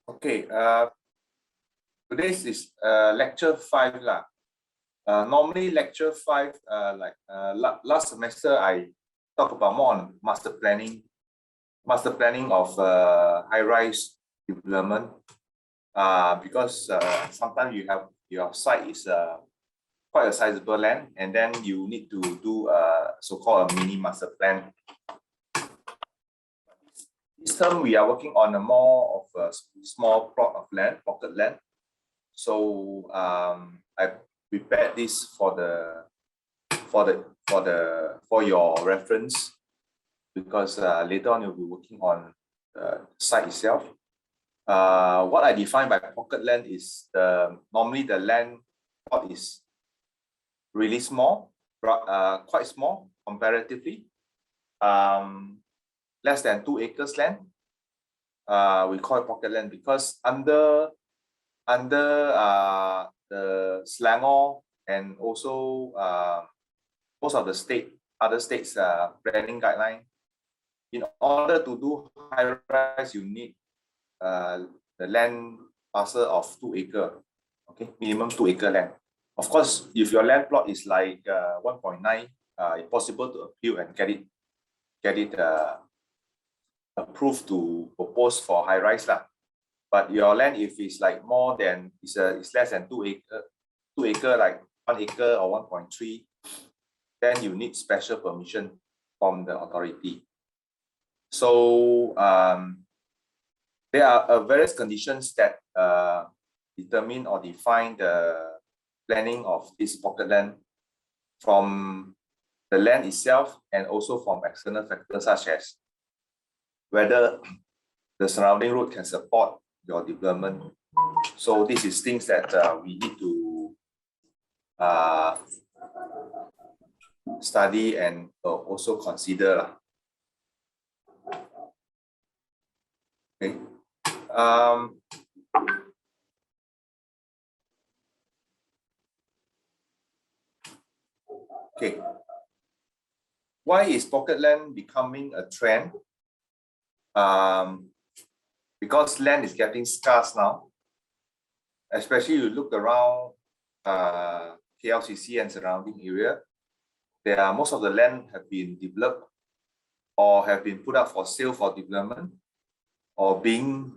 Okay, today's is lecture 5 lah. Normally lecture 5, last semester I talk about more on master planning of high-rise development. Because sometimes you have your site is quite a sizable land, and then you need to do so-called a mini master plan. This term we are working on a more of a small plot of land, pocket land. So I prepared this for your reference, because later on you'll be working on the site itself. What I define by pocket land is normally the land plot is really small, quite small comparatively. Less than 2 acres land. We call it pocket land because under the Selangor and also most of the other states planning guideline, in order to do high rise, you need the land parcel of 2 acre, okay, minimum 2 acre land. Of course, if your land plot is like 1.9, it's possible to appeal and get it approved to propose for high rise lah. But your land, if it's like more than it's less than 2 acre, like 1 acre or 1.3, then you need special permission from the authority. So there are various conditions that determine or define the planning of this pocket land, from the land itself and also from external factors such as whether the surrounding road can support your development. So this is things that we need to study and also consider. Okay. Okay. Why is pocket land becoming a trend? Because land is getting scarce now, especially you look around KLCC and surrounding area. Most of the land have been developed or have been put up for sale for development or being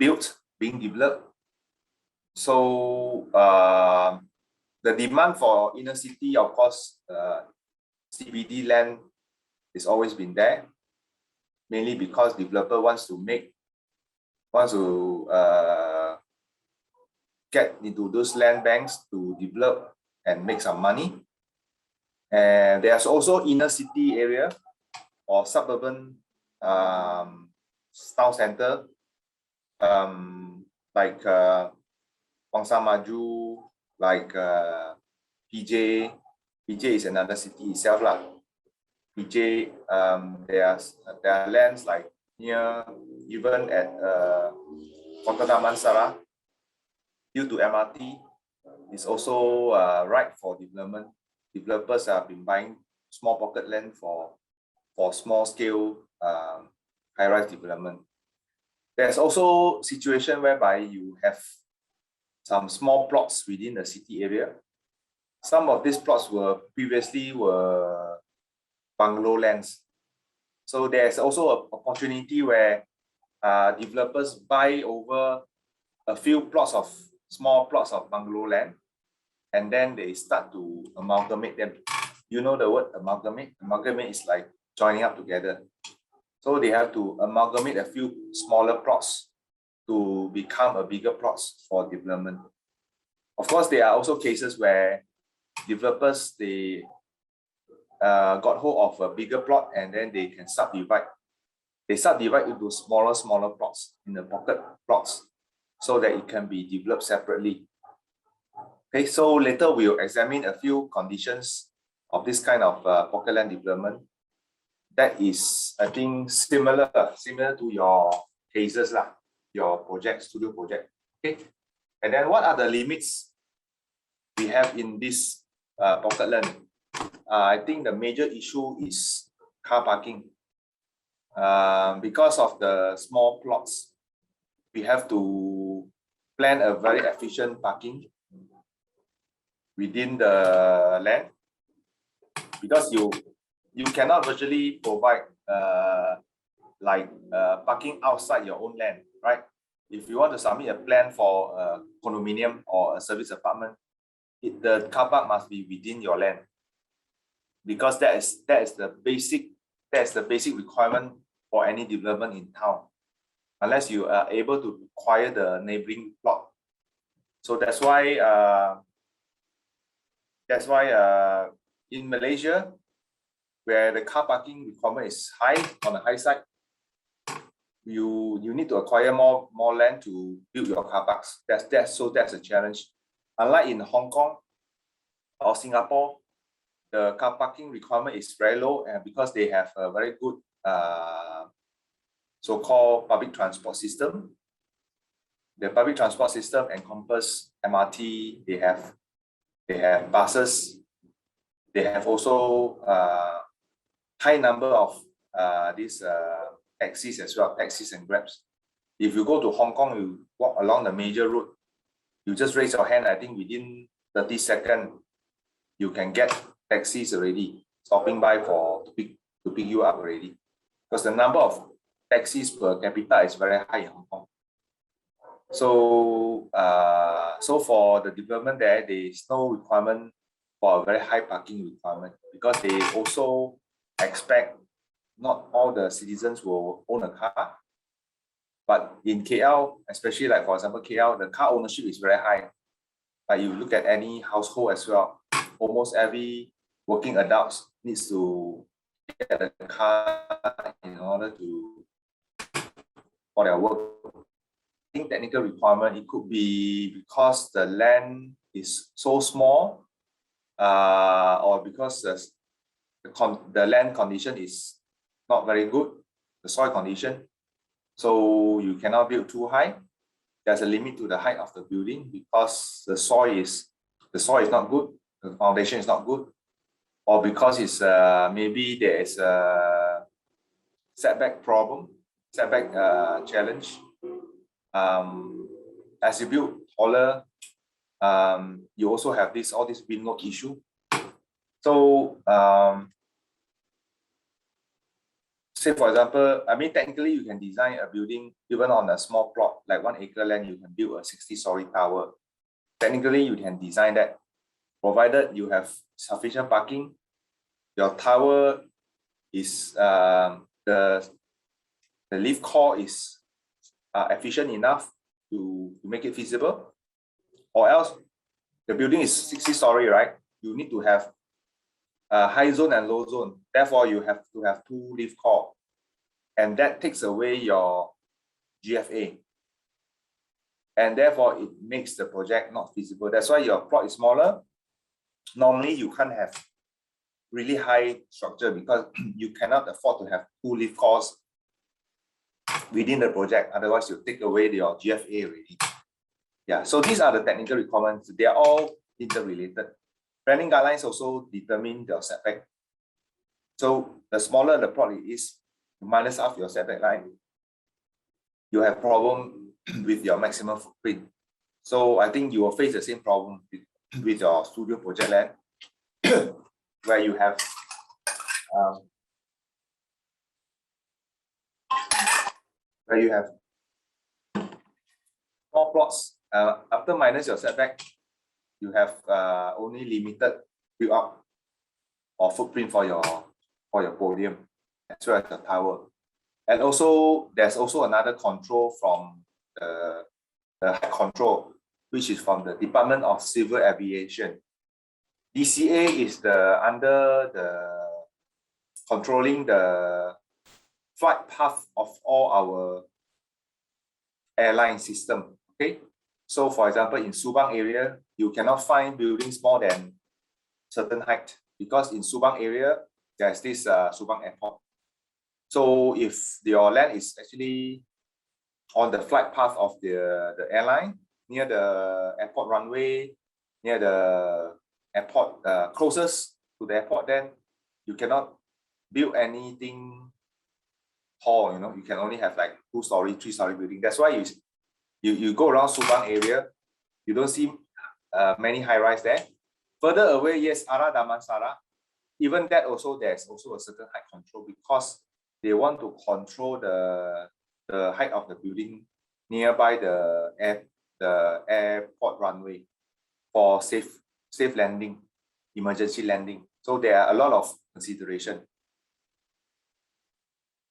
developed. So the demand for inner city, of course, CBD land has always been there, mainly because developer wants to get into those land banks to develop and make some money. And there's also inner city area or suburban town center, like Wangsa Maju, like PJ. PJ is another city itself lah. PJ, there are lands like near, even at Kota Damansara, due to MRT, is also right for development. Developers have been buying small pocket land for small scale high-rise development. There's also situation whereby you have some small plots within the city area. Some of these plots were previously bungalow lands. So there's also an opportunity where developers buy over a few small plots of bungalow land, and then they start to amalgamate them. You know the word amalgamate? Amalgamate is like joining up together. So they have to amalgamate a few smaller plots to become a bigger plots for development. Of course, there are also cases where developers, they got hold of a bigger plot and then they can subdivide. They subdivide into smaller plots in the pocket plots so that it can be developed separately. Okay, so later we'll examine a few conditions of this kind of pocket land development. That is, I think, similar to your cases lah, your studio project. Okay, and then what are the limits we have in this pocket land? I think the major issue is car parking. Because of the small plots, we have to plan a very efficient parking within the land, because you cannot virtually provide parking outside your own land, right? If you want to submit a plan for a condominium or a service apartment, the car park must be within your land, because that is the basic requirement for any development in town, unless you are able to acquire the neighboring plot. So that's why in Malaysia, where the car parking requirement is high, on the high side, you need to acquire more land to build your car parks. That's a challenge. Unlike in Hong Kong or Singapore, the car parking requirement is very low, and because they have a very good so-called public transport system. The public transport system encompasses MRT. They have buses. They have also high number of these taxis as well, taxis and grabs. If you go to Hong Kong, you walk along the major road, you just raise your hand. I think within 30 seconds, you can get taxis already stopping by to pick you up already, because the number of taxis per capita is very high in Hong Kong. So so for the development there is no requirement for a very high parking requirement, because they also expect not all the citizens will own a car. But in KL, especially like for example KL, the car ownership is very high. Like you look at any household as well, almost every working adult needs to get a car in order for their work. I think technical requirement, it could be because the land is so small, or because the land condition is not very good, the soil condition, so you cannot build too high. There's a limit to the height of the building because the soil is not good, the foundation is not good, or because it's maybe there is a setback problem, setback challenge. As you build taller, you also have all this wind load issue. So say for example, I mean technically you can design a building even on a small plot, like 1 acre land, you can build a 60-story tower. Technically you can design that, provided you have sufficient parking, your tower is the lift core is efficient enough to make it feasible, or else the building is 60-story, right? You need to have high zone and low zone. Therefore, you have to have 2 lift core, and that takes away your GFA, and therefore it makes the project not feasible. That's why your plot is smaller. Normally, you can't have really high structure because you cannot afford to have 2 lift cores within the project. Otherwise, you take away your GFA already. Yeah, so these are the technical requirements. They are all interrelated. Planning guidelines also determine your setback. So the smaller the plot is, minus half your setback line, you have problem with your maximum footprint. So I think you will face the same problem with your studio project land, where you have small plots. After minus your setback, you have only limited build up or footprint for your podium as well as the tower. And also there's also another control from the height control, which is from the Department of Civil Aviation. DCA is under the controlling the flight path of all our airline system. Okay, so for example, in Subang area, you cannot find buildings more than certain height, because in Subang area there's this Subang Airport. So if your land is actually on the flight path of the airline, near the airport runway, near the airport, closest to the airport, then you cannot build anything tall. You know, you can only have like 2-story, 3-story building. That's why You go around Subang area, you don't see many high-rise there. Further away, yes, Ara Damansara. Even that also, there's also a certain height control because they want to control the height of the building nearby the airport runway for safe landing, emergency landing. So there are a lot of consideration.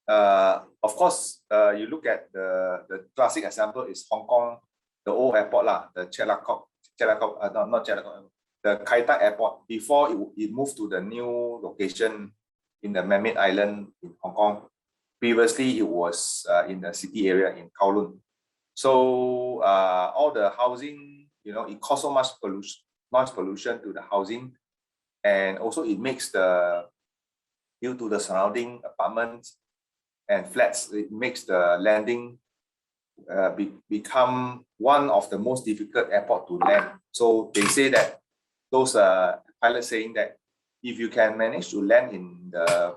Of course, you look at the classic example is Hong Kong, the old airport lah, the the Kai Tak Airport. Before it moved to the new location in the Man-made Island in Hong Kong. Previously, it was in the city area in Kowloon. So all the housing, it causes so much noise pollution to the housing, and also it makes due to the surrounding apartments and flats, it makes the landing become one of the most difficult airport to land. So they say that those pilots saying that if you can manage to land in the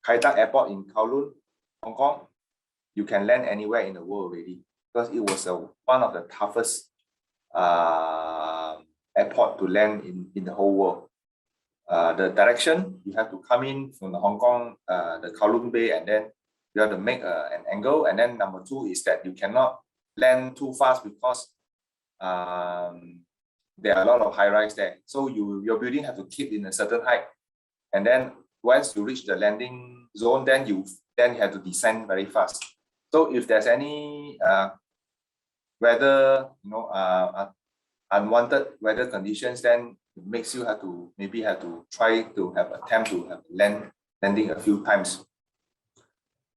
Kai Tak Airport in Kowloon, Hong Kong, you can land anywhere in the world already, because it was one of the toughest airport to land in the whole world. The direction, you have to come in from the Hong Kong, the Kowloon Bay, and then you have to make an angle. And then number two is that you cannot land too fast because there are a lot of high-rise there. So your building have to keep in a certain height. And then once you reach the landing zone, then you have to descend very fast. So if there's any weather, unwanted weather conditions, then it makes you maybe have to try to attempt to landing a few times.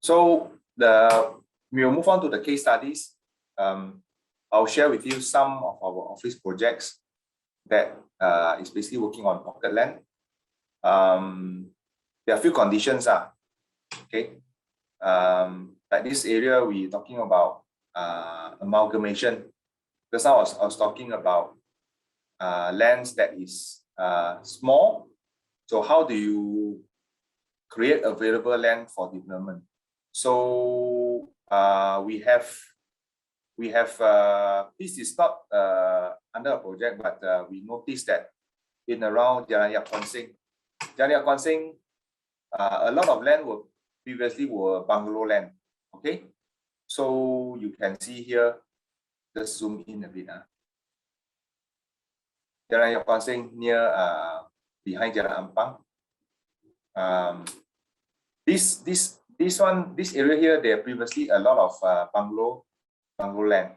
So we'll move on to the case studies. I'll share with you some of our office projects that is basically working on pocket land. There are a few conditions. Okay. Like this area, we're talking about amalgamation. Because I was talking about lands that is small. So how do you create available land for development? So we have this is not under a project, but we noticed that in around Jalan Yap Kuan Seng, a lot of land previously were bungalow land. Okay, so you can see here. Just zoom in a bit. Jalan Yap Kuan Seng near behind Jalan Ampang. This area here, there previously a lot of bungalow land.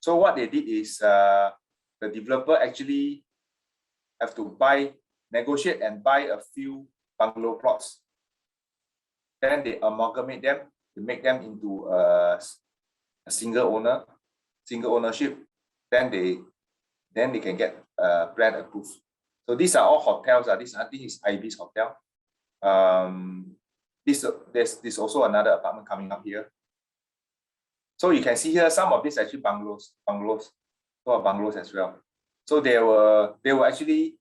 So what they did is the developer actually have to negotiate and buy a few bungalow plots. Then they amalgamate them to make them into a single ownership. Then they can get plan approved. So these are all hotels. This I think is Ibis Hotel. There's also another apartment coming up here. So you can see here some of these actually bungalows. So are bungalows as well. So they were actually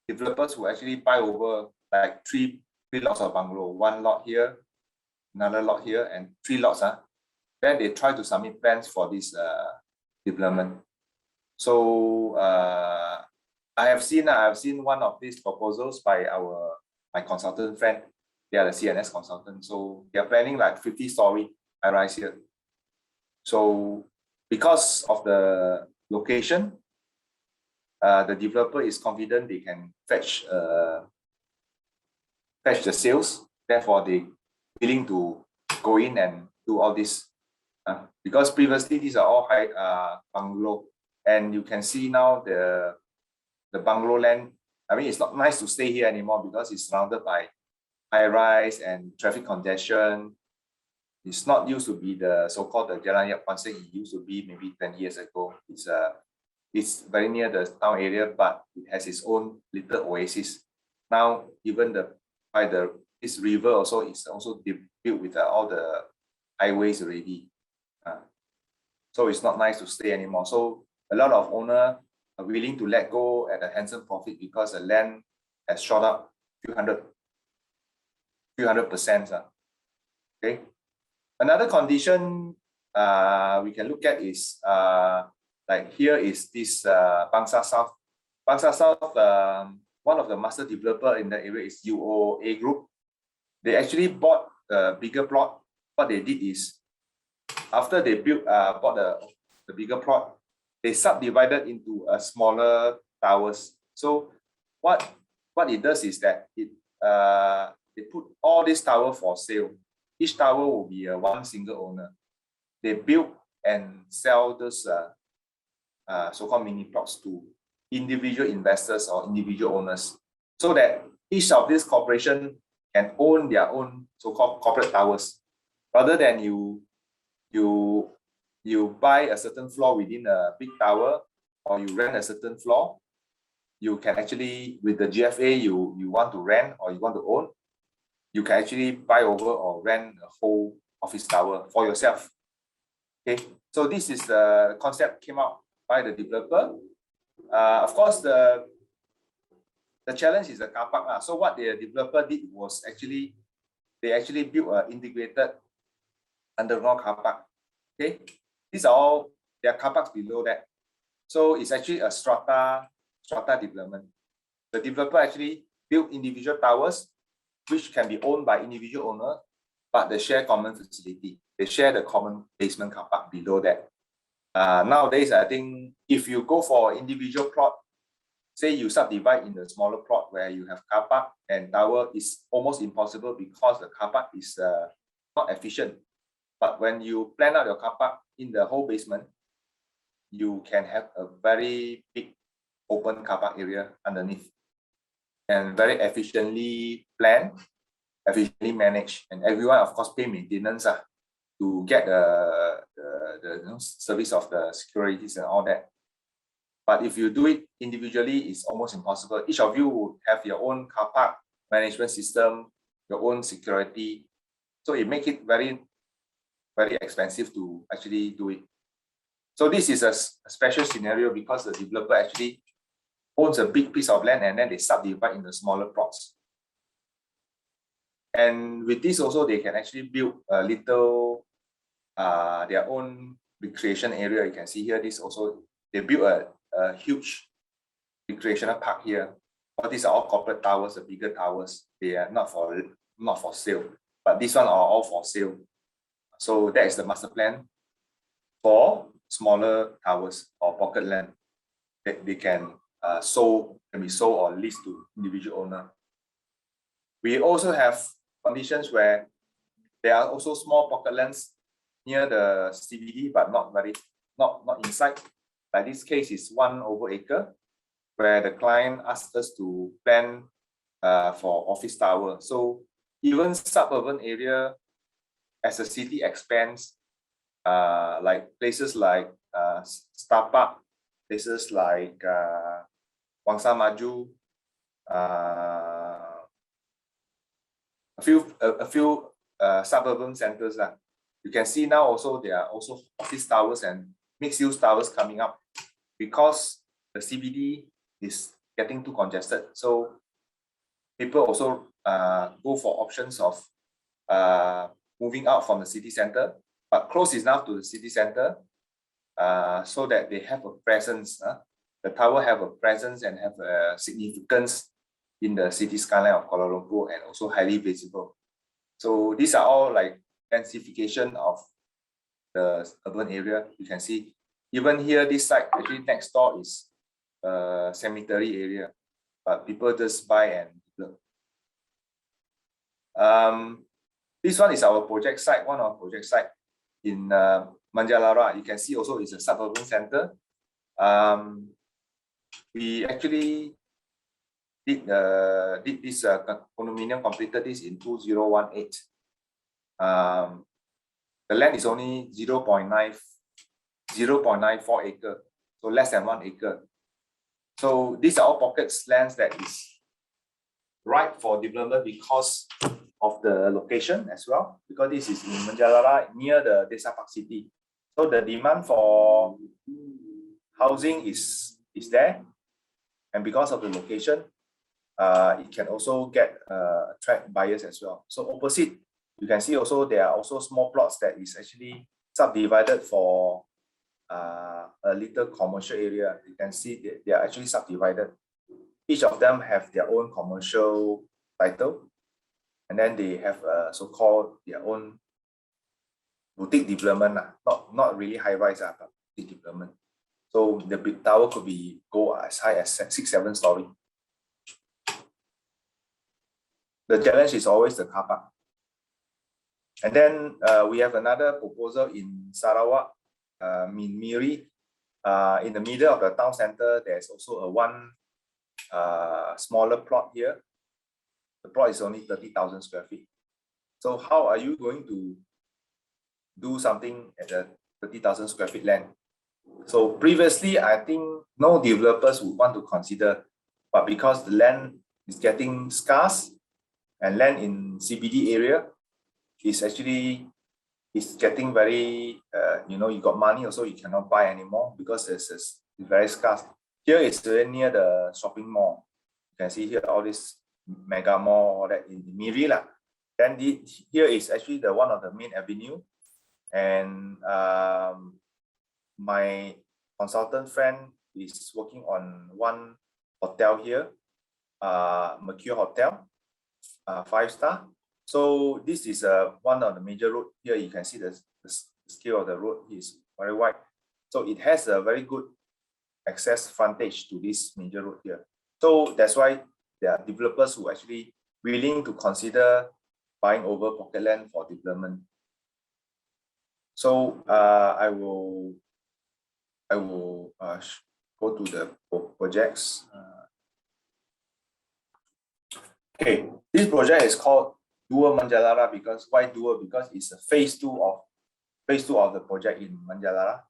developers who actually buy over like three lots of bungalow. One lot here, another lot here, and 3 lots. Then they try to submit plans for this development. So I have seen one of these proposals by my consultant friend. They are the CNS consultant. So they are planning like 50-story high-rise here. So because of the location, the developer is confident they can fetch the sales. Therefore, they willing to go in and do all this. Because previously these are all high bungalow, and you can see now the bungalow land. I mean, it's not nice to stay here anymore because it's surrounded by high-rise and traffic congestion. It's not used to be the so-called the Jalan Yap Kuan Seng. It used to be maybe 10 years ago. It's very near the town area, but it has its own little oasis. Now, even this river also is also built with all the highways already. So it's not nice to stay anymore. So a lot of owners are willing to let go at a handsome profit because the land has shot up few hundred %. Okay. Another condition we can look at is like here is this Bangsa South. Bangsa South, one of the master developer in the area is UOA Group. They actually bought a bigger plot. What they did is, after they bought the bigger plot, they subdivided into a smaller towers. So what it does is that they put all this tower for sale. Each tower will be one single owner. They build and sell those so-called mini plots to individual investors or individual owners, so that each of these corporation can own their own so-called corporate towers, rather than you buy a certain floor within a big tower, or you rent a certain floor. You can actually, with the GFA you want to rent or you want to own, you can actually buy over or rent a whole office tower for yourself. Okay, so this is the concept came out by the developer. Of course, the challenge is the car park. So what the developer did was they actually built an integrated underground car park. Okay, these are all their car parks below that. So it's actually a strata development. The developer actually built individual towers, which can be owned by individual owner, but they share common facility. They share the common basement car park below that. Nowadays, I think if you go for individual plot, say you subdivide in the smaller plot where you have car park and tower, is almost impossible because the car park is not efficient. But when you plan out your car park in the whole basement, you can have a very big open car park area underneath, and very efficiently planned, efficiently managed, and everyone of course pay maintenance to get the service of the securities and all that. But if you do it individually, it's almost impossible. Each of you will have your own car park management system, your own security. So it makes it very, very expensive to actually do it. So this is a special scenario because the developer actually owns a big piece of land and then they subdivide into smaller plots. And with this also, they can actually build a little their own recreation area. You can see here, this also, they built a huge recreational park here. But these are all corporate towers, the bigger towers. They are not for sale, but this one are all for sale. So that is the master plan for smaller towers or pocket land that they can be sold or leased to individual owner. We also have conditions where there are also small pocket lands near the CBD, but not inside. Like this case is 1 acre, where the client asked us to plan for office tower. So even suburban area, as the city expands, like places like Star Park, places like Wangsa Maju, a few suburban centers. You can see now also there are also office towers and mixed-use towers coming up because the CBD is getting too congested. So people also go for options of moving out from the city center, but close enough to the city center so that they have a presence. The tower have a presence and have a significance in the city skyline of Kuala Lumpur, and also highly visible. So these are all like densification of the urban area. You can see even here, this site actually next door is a cemetery area, but people just buy and look. This one is our project site, one of our project site in Manjalara. You can see also it's a suburban center. We actually did this condominium, completed this in 2018. The land is only 0.94 acre, so less than 1 acre. So these are all pockets lands that is right for development because of the location as well, because this is in Manjalara near the Desa Park City. So the demand for housing is there, and because of the location, it can also attract buyers as well. So opposite, you can see also there are also small plots that is actually subdivided for a little commercial area. You can see they are actually subdivided. Each of them have their own commercial title, and then they have so-called their own boutique development, not really high-rise, but boutique development. So the big tower could go as high as 6-7 story. The challenge is always the car park. And then we have another proposal in Sarawak, Miri. In the middle of the town center, there's also one smaller plot here. The plot is only 30,000 square feet. So how are you going to do something at the 30,000 square feet land? So previously, I think no developers would want to consider, but because the land is getting scarce and land in CBD area is actually getting very, you got money also, you cannot buy anymore because it's very scarce. Here it's very near the shopping mall. You can see here all this mega mall, all that in Miri lah. Then here is actually one of the main avenue, and my consultant friend is working on one hotel here, Mercure Hotel, 5-star. So this is one of the major road here. You can see the scale of the road is very wide. So it has a very good access frontage to this major road here. So that's why there are developers who are actually willing to consider buying over pocket land for development. So I will go to the projects. Okay, this project is called Dua Manjalara. Because why Dua? Because it's a phase two of the project in Manjalara.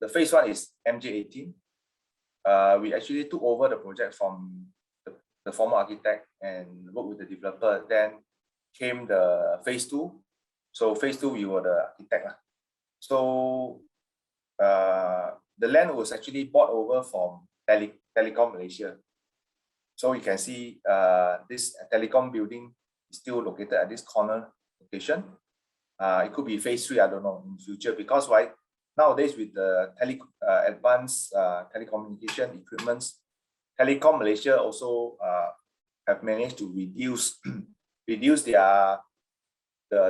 The phase one is MJ18. We actually took over the project from the former architect and worked with the developer. Then came the phase two. So phase two, we were the architect. So the land was actually bought over from Telecom Malaysia. So you can see this telecom building is still located at this corner location. It could be phase 3, I don't know, in future, because why? Nowadays with the advanced telecommunication equipments, Telecom Malaysia also have managed to reduce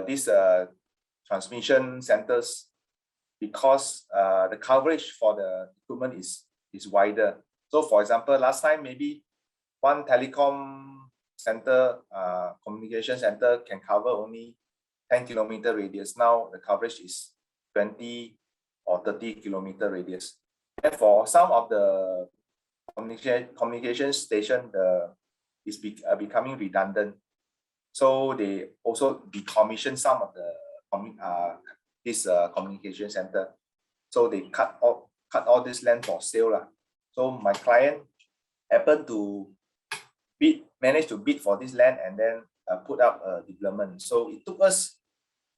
these transmission centers, because the coverage for the equipment is wider. So for example, last time maybe one telecom center, communication center can cover only 10-kilometer radius. Now the coverage is 20 or 30-kilometer radius. And for some of the communication station, is becoming redundant. So they also decommission some of the this communication center. So they cut all this land for sale. So my client happened to manage to bid for this land and then put up a development. So it took us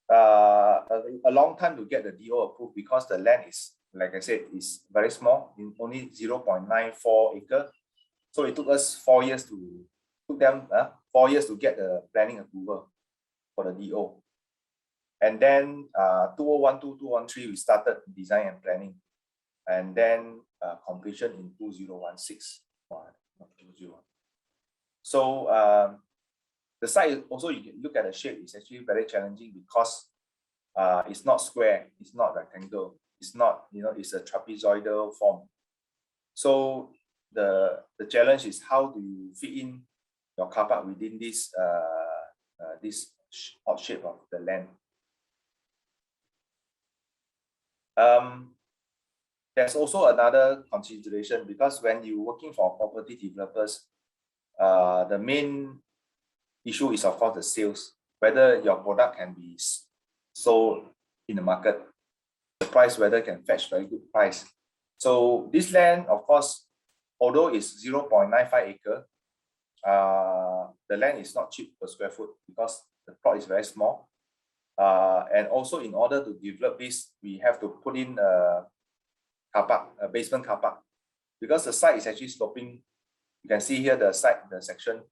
a long time to get the DO approved, because the land is, like I said, is very small, in only 0.94 acre. So it took us 4 years to get the planning approval for the DO. And then 2012, 2013, we started design and planning, and then completion in 2016. So the site also, you can look at the shape, it's actually very challenging, because it's not square, it's not rectangle, it's not, it's a trapezoidal form. So the challenge is how do you fit in your car park within this odd shape of the land. There's also another consideration, because when you're working for property developers, the main issue is, of course, the sales, whether your product can be sold in the market, the price, whether can fetch very good price. So this land, of course, although it's 0.95 acre, the land is not cheap per square foot, because the plot is very small. And also, in order to develop this, we have to put in a car park, a basement car park, because the site is actually sloping. You can see here the section.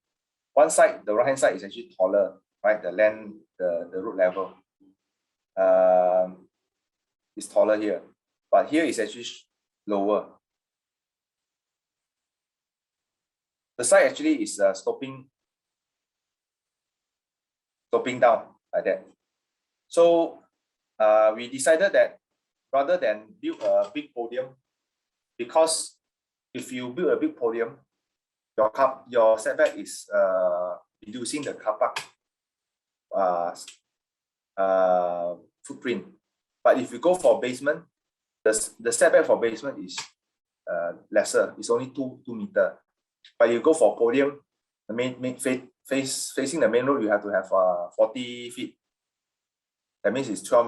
One side, the right-hand side, is actually taller, right? The land, the road level. is taller here, but here is actually lower. The side actually is sloping down like that. So we decided that rather than build a big podium, because if you build a big podium, your setback is reducing the car park footprint. But if you go for basement, the setback for basement is lesser. It's only 2 meters. But you go for podium, the facing the main road, you have to have 40 feet. That means it's 12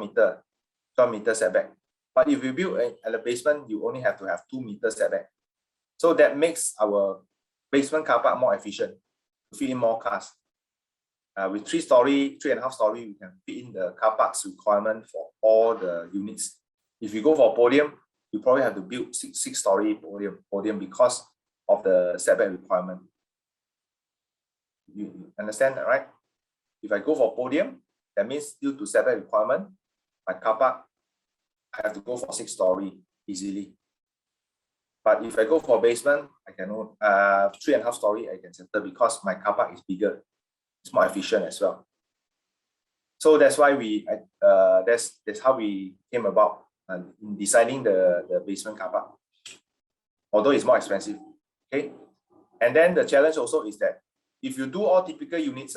meters setback. But if you build at the basement, you only have to have 2 meters setback. So that makes our basement car park more efficient to fit in more cars. With 3.5 story, we can fit in the car park's requirement for all the units. If you go for podium, you probably have to build 6-story podium because of the setback requirement. You understand that, right? If I go for podium, that means due to setback requirement, my car park, I have to go for 6-story easily. But if I go for basement, I can 3.5 story, I can settle because my car park is bigger. It's more efficient as well. So that's why that's how we came about in designing the basement car park. Although it's more expensive, okay. And then the challenge also is that if you do all typical units,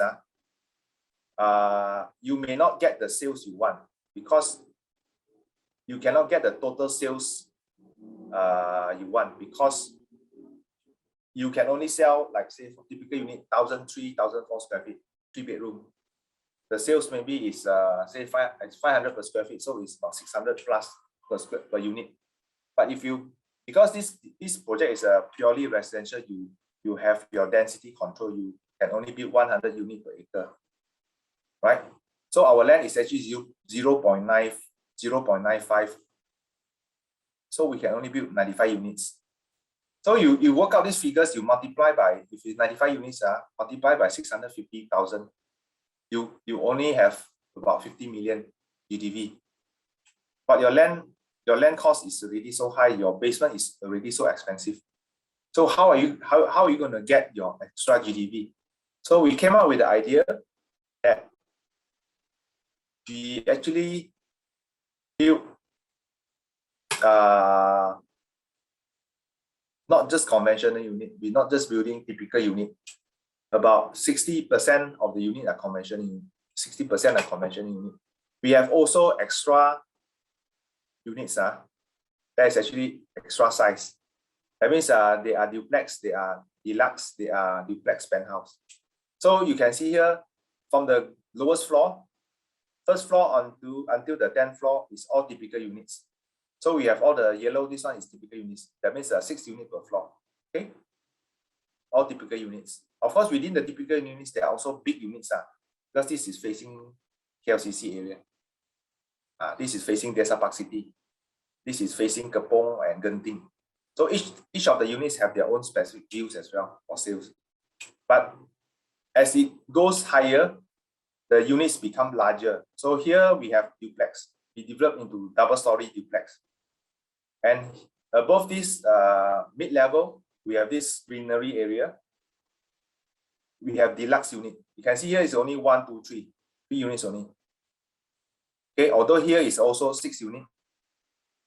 you may not get the sales you want because you cannot get the total sales you want because you can only sell, like say for typical unit 1,003, 1,004 square feet, 3-bedroom. The sales maybe is say 500 per square feet, so it's about 600 plus per unit. But if you, because this project is a purely residential, you have your density control. You can only build 100 units per acre, right? So our land is actually 0.95. So we can only build 95 units. So you work out these figures, you multiply by, if it's 95 units, multiply by 650,000, you only have about 50 million GDV. But your land cost is already so high, your basement is already so expensive. So how are you going to get your extra GDV? So we came up with the idea that we actually build not just conventional unit, we're not just building typical unit. About 60% of the unit are conventional unit, 60% are conventional unit. We have also extra units that is actually extra size. That means they are duplex, they are deluxe, they are duplex penthouse. So you can see here from the lowest floor, first floor until the 10th floor is all typical units. So we have all the yellow, this one is typical units. That means 6 units per floor, okay? All typical units. Of course, within the typical units, there are also big units because this is facing KLCC area. This is facing Desa Park City. This is facing Kepong and Genting. So each of the units have their own specific views as well for sales. But as it goes higher, the units become larger. So here we have duplex. We develop into double-story duplex. And above this mid-level, we have this greenery area. We have deluxe unit. You can see here is only 1, 2, 3 units only. Okay, although here is also 6 units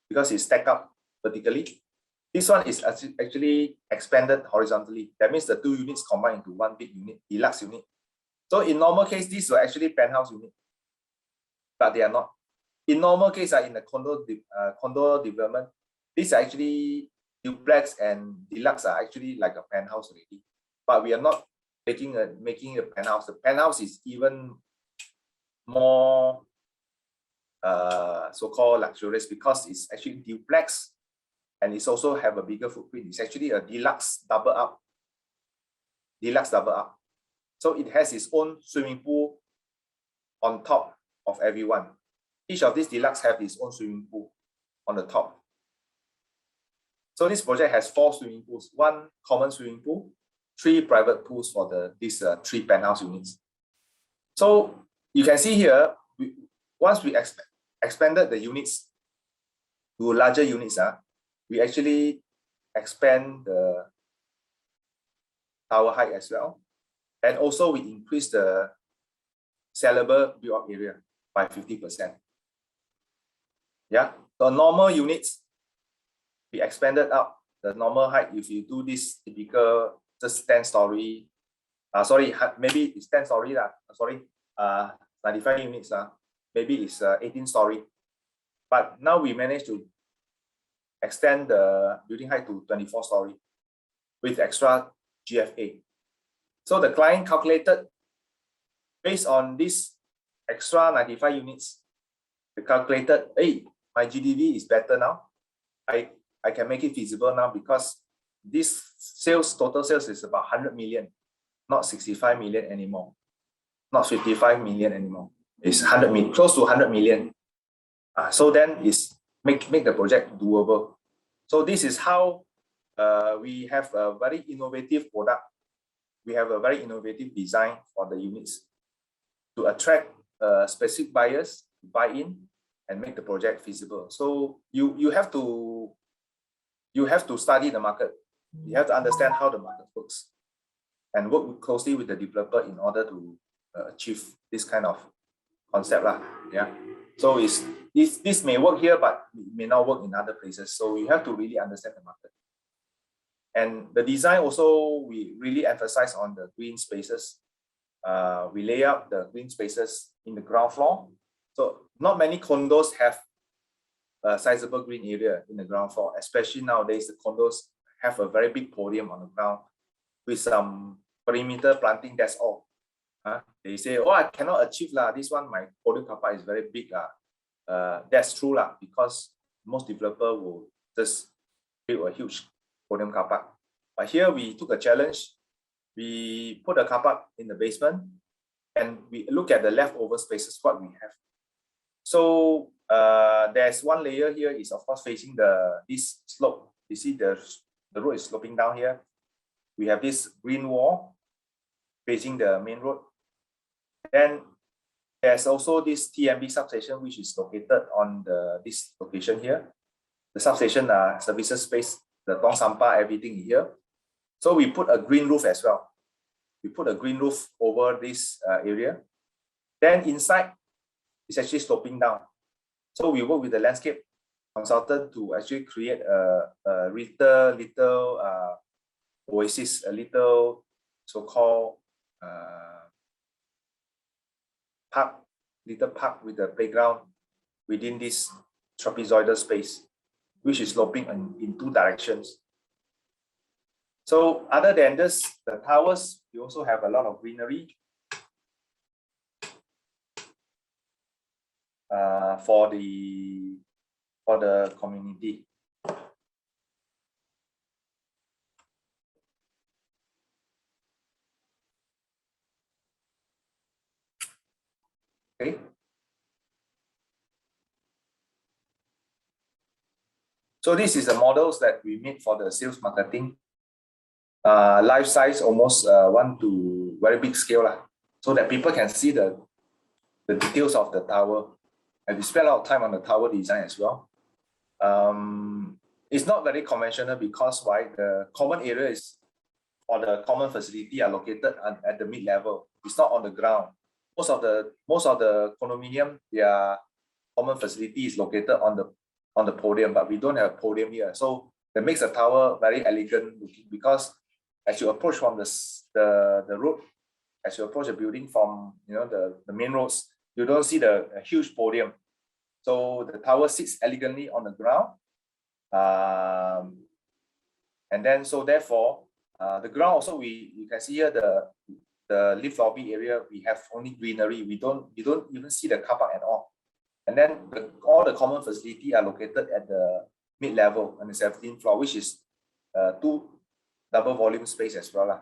because it's stacked up vertically. This one is actually expanded horizontally. That means the 2 units combined into 1 big unit, deluxe unit. So in normal case, these were actually penthouse unit, but they are not. In normal case, in the condo development, these are actually duplex and deluxe are actually like a penthouse already. But we are not making a penthouse. The penthouse is even more so-called luxurious because it's actually duplex and it's also have a bigger footprint. It's actually a deluxe double up. So it has its own swimming pool on top of everyone. Each of these deluxe have its own swimming pool on the top. So this project has 4 swimming pools, 1 common swimming pool, 3 private pools for these 3 penthouse units. So you can see here, once we expanded the units, to larger units, we actually expand the tower height as well. And also we increase the sellable built-up area by 50%. Yeah, the normal units, we expanded up the normal height. If you do this typical, just 10-story, sorry, maybe it's 10-story, sorry, 95 units, maybe it's 18-story. But now we managed to extend the building height to 24-story with extra GFA. So the client calculated based on this extra 95 units, they calculated, hey, my GDV is better now. I can make it feasible now because this sales, total sales is about 100 million, not 65 million anymore, not 55 million anymore. It's 100 million, close to 100 million. So then it's make the project doable. So this is how we have a very innovative product. We have a very innovative design for the units to attract specific buyers to buy in and make the project feasible. So you have to study the market. You have to understand how the market works and work closely with the developer in order to achieve this kind of concept. Yeah. So this may work here, but it may not work in other places. So you have to really understand the market. And the design also, we really emphasize on the green spaces. We lay out the green spaces in the ground floor. So not many condos have a sizable green area in the ground floor, especially nowadays the condos have a very big podium on the ground with some perimeter planting, that's all. They say, oh, I cannot achieve this one, my podium car park is very big. That's true because most developer will just build a huge podium car park. But here we took a challenge. We put a car park in the basement and we look at the leftover spaces, what we have. So there's one layer here is of course facing this slope. You see the road is sloping down here. We have this green wall facing the main road. Then there's also this TMB substation which is located on this location here. The substation services space, the tong sampah, everything here. So we put a green roof as well. We put a green roof over this area. Then inside, it's actually sloping down. So we work with the landscape consultant to actually create a little oasis, a little so-called little park with a playground within this trapezoidal space, which is sloping in two directions. So other than this, the towers, we also have a lot of greenery for the community. Okay. So this is the models that we made for the sales marketing. Life size, almost 1 to very big scale, so that people can see the details of the tower. And we spend a lot of time on the tower design as well. It's not very conventional because the common areas or the common facility are located at the mid-level. It's not on the ground. Most of the condominium, their common facility is located on the podium, but we don't have a podium here. So that makes the tower very elegant looking, because as you approach from the road, as you approach the building from the main roads, you don't see the huge podium. So the tower sits elegantly on the ground. And then so therefore the ground also, you can see here the lift lobby area, we have only greenery. You don't even see the car park at all. And then all the common facility are located at the mid-level on the 17th floor, which is 2 double volume space as well.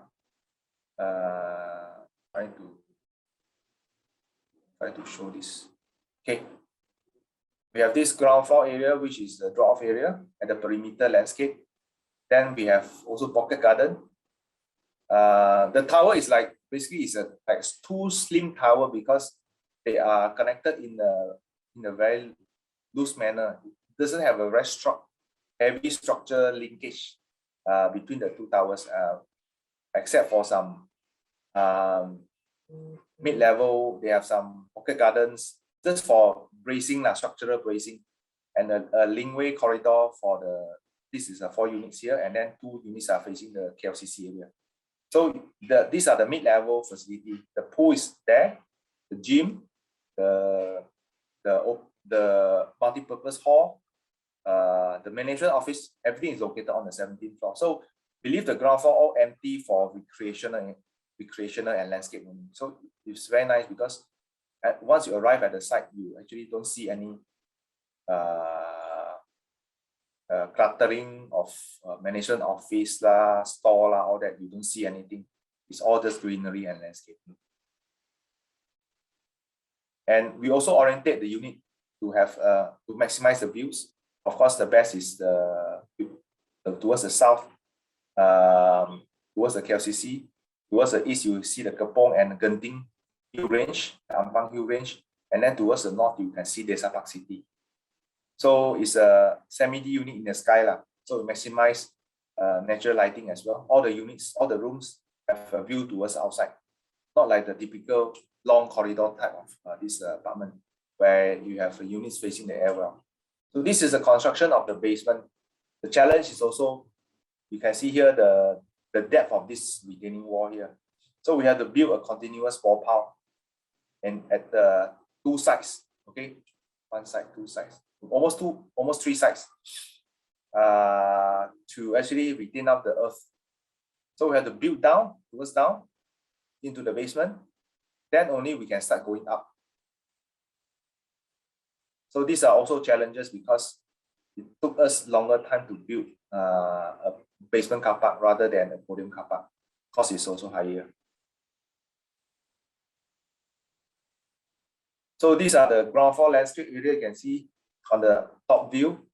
Trying to show this. Okay. We have this ground floor area, which is the drop-off area and the perimeter landscape. Then we have also pocket garden. The tower is basically it's like 2 slim tower because they are connected in a very loose manner. doesn't have a very strong, heavy structure linkage between the two towers, except for some mid-level. They have some pocket gardens just for bracing, structural bracing, and a linkway corridor for the. This is 4 units here, and then 2 units are facing the KLCC area. So these are the mid-level facility. The pool is there, the gym, the multi-purpose hall, the management office. Everything is located on the 17th floor. So we leave the ground floor all empty for recreational and landscape. So it's very nice because once you arrive at the site, you actually don't see any cluttering of management office store all that. You don't see anything. It's all just greenery and landscape. And we also orientate the unit to have to maximize the views. Of course, the best is towards the south, towards the KLCC. Towards the east, you see the Kepong and Genting Hill Range, the Ampang Hill Range, and then towards the north, you can see Desa Park City. So it's a semi-D unit in the sky, so we maximize natural lighting as well. All the units, all the rooms have a view towards outside, not like the typical long corridor type of this apartment where you have units facing the airwell. So this is the construction of the basement. The challenge is also, you can see here the depth of this retaining wall here. So we have to build a continuous ball pile, and at the 2 sides, okay, 1 side, 2 sides, almost 3 sides, to actually retain up the earth. So we have to build down into the basement. Then only we can start going up. So these are also challenges because it took us longer time to build a basement car park rather than a podium car park. Cost is also higher. So these are the ground floor landscape area. You can see on the top view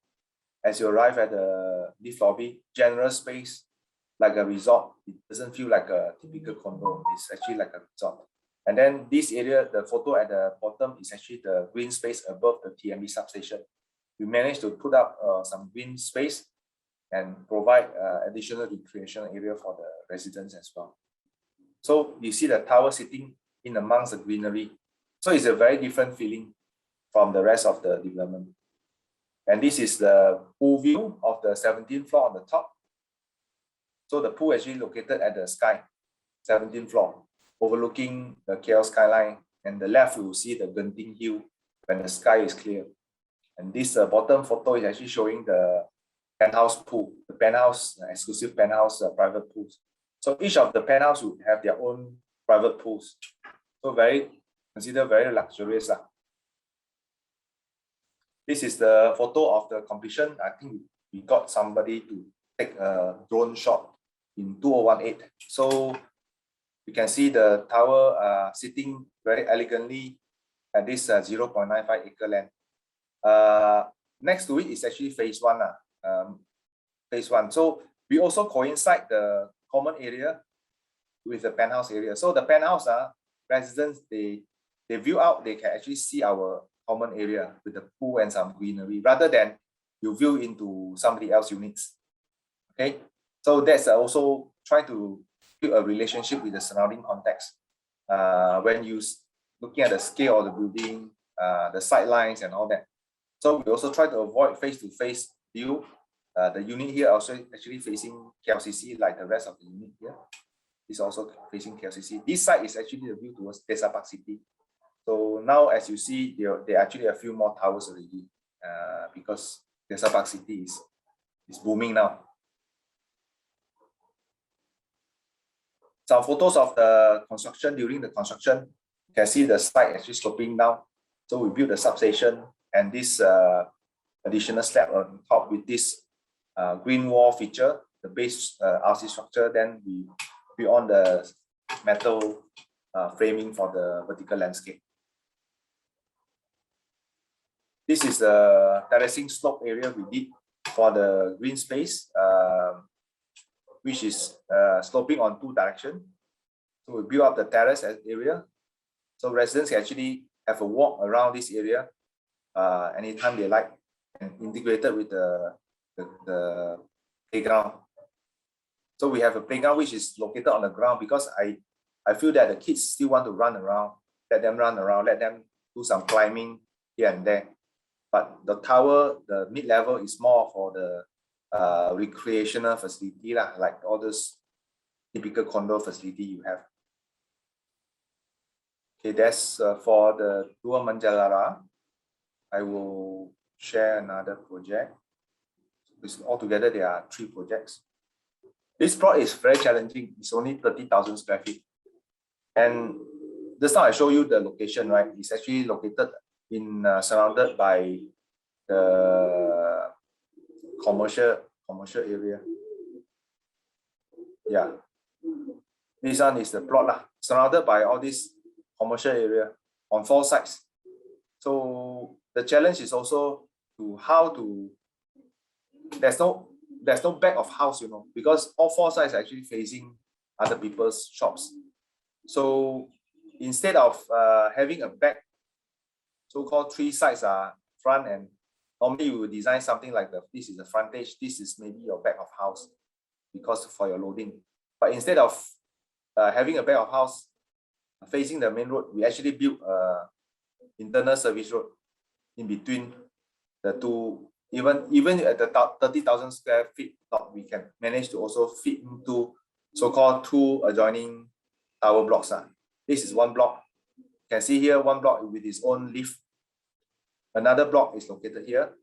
as you arrive at the lift lobby. Generous space, like a resort. It doesn't feel like a typical condo. It's actually like a resort. And then this area, the photo at the bottom is actually the green space above the TMB substation. We managed to put up some green space and provide additional recreational area for the residents as well. So you see the tower sitting in amongst the greenery. So it's a very different feeling from the rest of the development. And this is the pool view of the 17th floor on the top. So the pool actually located at the sky, 17th floor, overlooking the KL skyline. And the left, you will see the Genting Hill when the sky is clear. And this bottom photo is actually showing the penthouse pool, the penthouse, exclusive penthouse private pools. So each of the penthouse would have their own private pools. So considered very luxurious. This is the photo of the completion. I think we got somebody to take a drone shot in 2018. So you can see the tower sitting very elegantly at this 0.95 acre land. Next to it is actually phase 1. Phase 1. So we also coincide the common area with the penthouse area. So the penthouse residents, they view out, they can actually see our common area with the pool and some greenery rather than you view into somebody else's units. Okay, so that's also try to build a relationship with the surrounding context. When you looking at the scale of the building, the sight lines and all that. So we also try to avoid face-to-face view. The unit here also actually facing KLCC like the rest of the unit here. Is also facing KLCC. This side is actually the view towards Desa Park City. So now, as you see, there are actually a few more towers already because Desa Park City is booming now. Some photos of the construction. During the construction, you can see the site actually sloping down. So we built the substation and this additional slab on top with this green wall feature, the base RC structure. Then we build on the metal framing for the vertical landscape. This is the terracing slope area we did for the green space, which is sloping on 2 directions. So we build up the terrace area. So residents can actually have a walk around this area anytime they like. and integrated with the playground. So we have a playground which is located on the ground because I feel that the kids still want to run around, let them run around, let them do some climbing here and there. But the tower, the mid-level is more for the recreational facility, like all those typical condo facility you have. Okay, that's for the Dua Manjalara. I will share another project. Altogether, there are 3 projects. This plot is very challenging. It's only 30,000 square feet. And just now I show you the location, right? It's actually located in surrounded by the commercial area. Yeah, this one is the plot surrounded by all this commercial area on 4 sides. So the challenge is also to how to, there's no back of house, because all 4 sides are actually facing other people's shops. So instead of having a back, so-called 3 sides are front, and normally you will design something like this is the frontage, this is maybe your back of house because for your loading. But instead of having a back of house facing the main road, we actually built a internal service road in between the 2. Even at the 30,000 square feet lot, we can manage to also fit into so-called 2 adjoining tower blocks. This is 1 block. You can see here 1 block with its own lift. Another block is located here.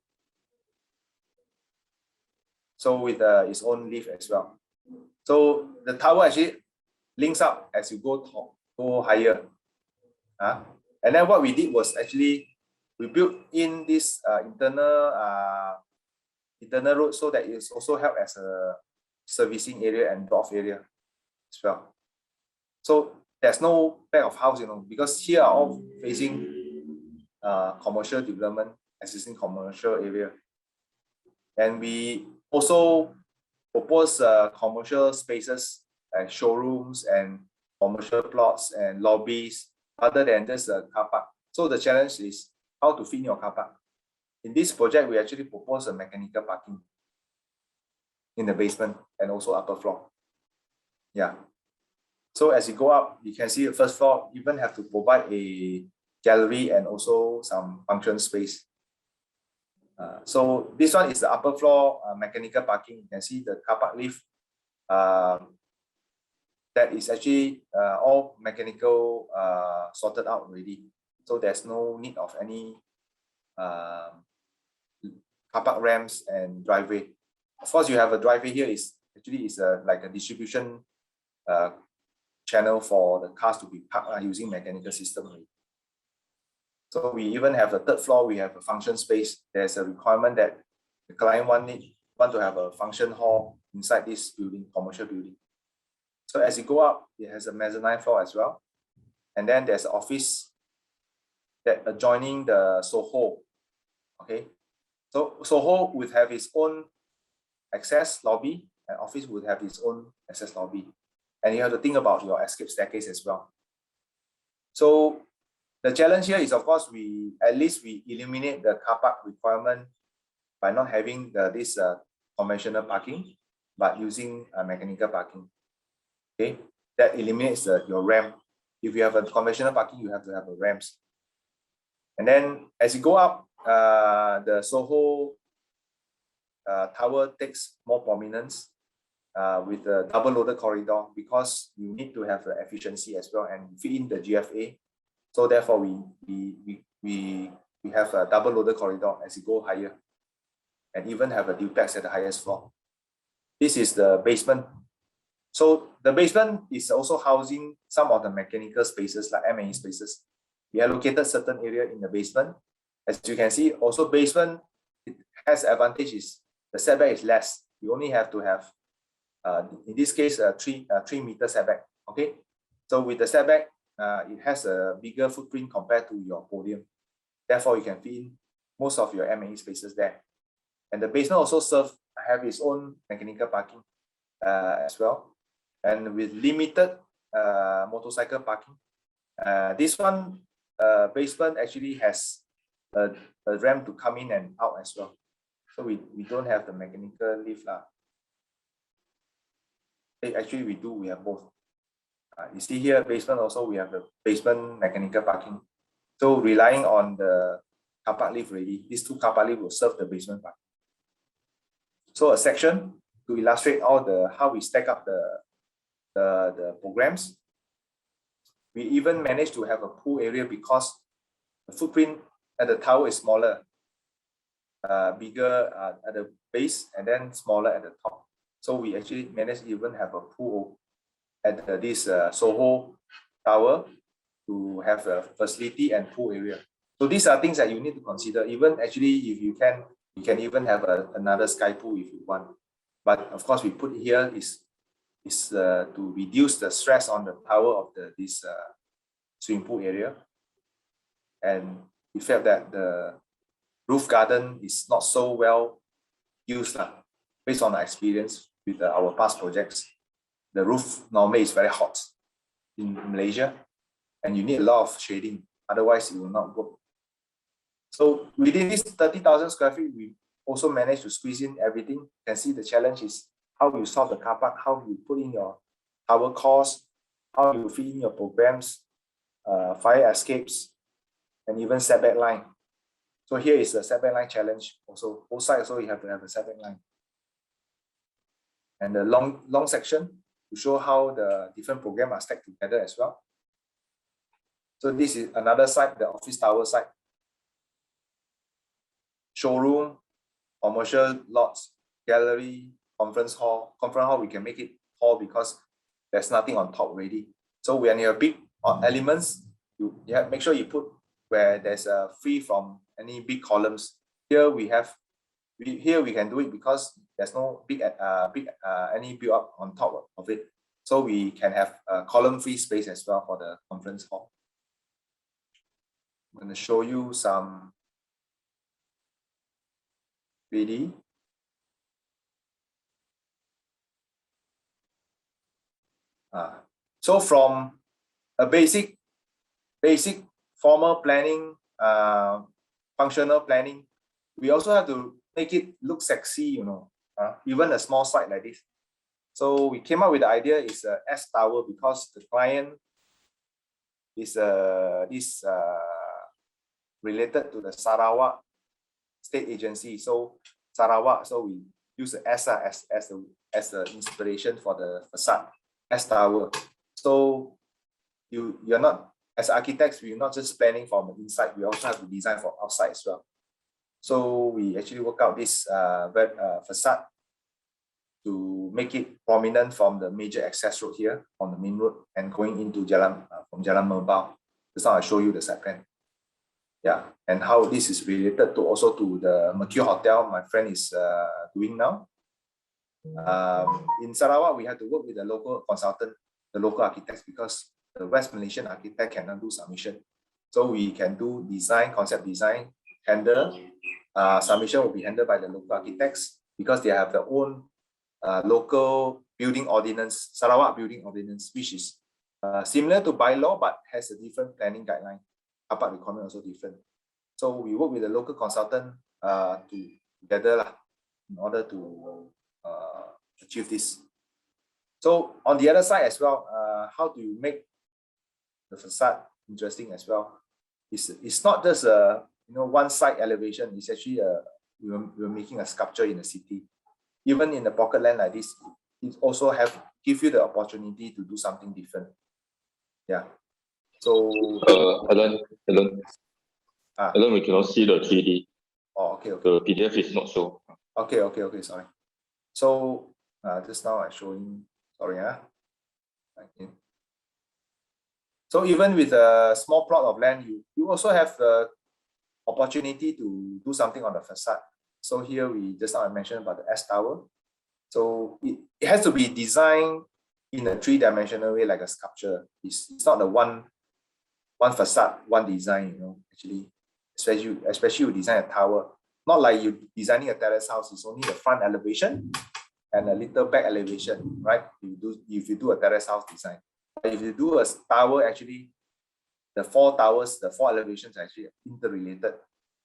So with its own lift as well. So the tower actually links up as you go higher. And then what we did was actually we built in this internal road so that it's also help as a servicing area and drop area as well. So there's no back of house, because here are all facing commercial development, existing commercial area. And we also propose commercial spaces like showrooms and commercial plots and lobbies other than just a car park. So the challenge is how to fit in your car park. In this project, we actually propose a mechanical parking in the basement and also upper floor. Yeah. So as you go up, you can see the first floor even have to provide a gallery and also some function space. So this one is the upper floor mechanical parking. You can see the car park lift that is actually all mechanical sorted out already. So there's no need of any car park ramps and driveway. Of course, you have a driveway here. Is like a distribution channel for the cars to be parked using mechanical system. So we even have the 3rd floor. We have a function space. There's a requirement that the client want to have a function hall inside this building, commercial building. So as you go up, it has a mezzanine floor as well, and then there's an office that adjoining the Soho. Okay, so Soho would have its own access lobby, and office would have its own access lobby. And you have to think about your escape staircase as well. So the challenge here is, of course, we eliminate the car park requirement by not having this conventional parking, but using mechanical parking. Okay, that eliminates your ramp. If you have a conventional parking, you have to have a ramps. And then as you go up, the Soho tower takes more prominence with the double loaded corridor, because you need to have the efficiency as well and fit in the GFA. So therefore, we have a double loaded corridor as you go higher, and even have a duplex at the highest floor. This is the basement. So the basement is also housing some of the mechanical spaces like M&E spaces. We allocated certain area in the basement. As you can see, also basement, it has advantages. The setback is less. You only have to have, in this case, a 3 meter setback. Okay, so with the setback, it has a bigger footprint compared to your podium. Therefore, you can fit in most of your M&E spaces there. And the basement also have its own mechanical parking as well, and with limited motorcycle parking. This one basement actually has a ramp to come in and out as well. So we don't have the mechanical lift lah. Actually, we do. We have both. You see here, basement also, we have the basement mechanical parking. So relying on the car park lift already, these two car park lift will serve the basement parking. So a section to illustrate all the how we stack up the programs. We even managed to have a pool area because the footprint at the tower is smaller, bigger at the base and then smaller at the top. So we actually managed to even have a pool at this Soho Tower to have a facility and pool area. So these are things that you need to consider. Even actually, if you can even have another sky pool if you want. But of course, we put here is to reduce the stress on the tower of this swimming pool area. And we felt that the roof garden is not so well used based on our experience with our past projects. The roof normally is very hot in Malaysia, and you need a lot of shading, otherwise it will not work. So within this 30,000 square feet, we also managed to squeeze in everything. You can see the challenge is how you solve the car park, how you put in your tower costs, how you fit in your programs, fire escapes, and even setback line. So here is the setback line challenge. Also, both sides also you have to have a setback line. And the long section to show how the different programs are stacked together as well. So this is another side, the office tower side. Showroom, commercial lots, gallery, conference hall. Conference hall, we can make it hall because there's nothing on top already. So when you have big elements, you have make sure you put where there's free from any big columns. Here we can do it because there's no big any build up on top of it. So we can have a column free space as well for the conference hall. I'm going to show you some 3D. So from a basic formal planning, functional planning, we also have to make it look sexy, even a small site like this. So we came up with the idea is a S tower because the client is related to the Sarawak State Agency. So Sarawak, so we use the S as the inspiration for the facade, S tower. So you're not, as architects, we're not just planning from the inside, we also have to design for outside as well. So we actually work out this facade to make it prominent from the major access road here on the main road and going into from Jalan Merbau. Just now I show you the site plan. Yeah, and how this is related to also to the Mercure Hotel my friend is doing now. In Sarawak, we have to work with the local consultant, the local architects, because the West Malaysian architect cannot do submission. So we can do design, concept design, handle. Submission will be handled by the local architects because they have their own local building ordinance, Sarawak building ordinance, which is similar to bylaw but has a different planning guideline. Apart requirement also different. So we work with the local consultant together in order to achieve this. So on the other side as well, how do you make the facade interesting as well? It's not just a one side elevation. It's actually we're making a sculpture in the city. Even in the pocket land like this, it also give you the opportunity to do something different. Yeah. So Alan, we cannot see the 3D. Oh, okay. The PDF is not so. Okay, sorry. So just now I showing, sorry. Okay. So even with a small plot of land, you also have the opportunity to do something on the facade. So here just now I mentioned about the S tower. So it has to be designed in a three-dimensional way, like a sculpture. It's not the one facade, one design, actually, especially you design a tower. Not like you designing a terrace house, it's only the front elevation and a little back elevation, right? If you do a terrace house design. But if you do a tower, actually, the four towers, the four elevations are actually interrelated,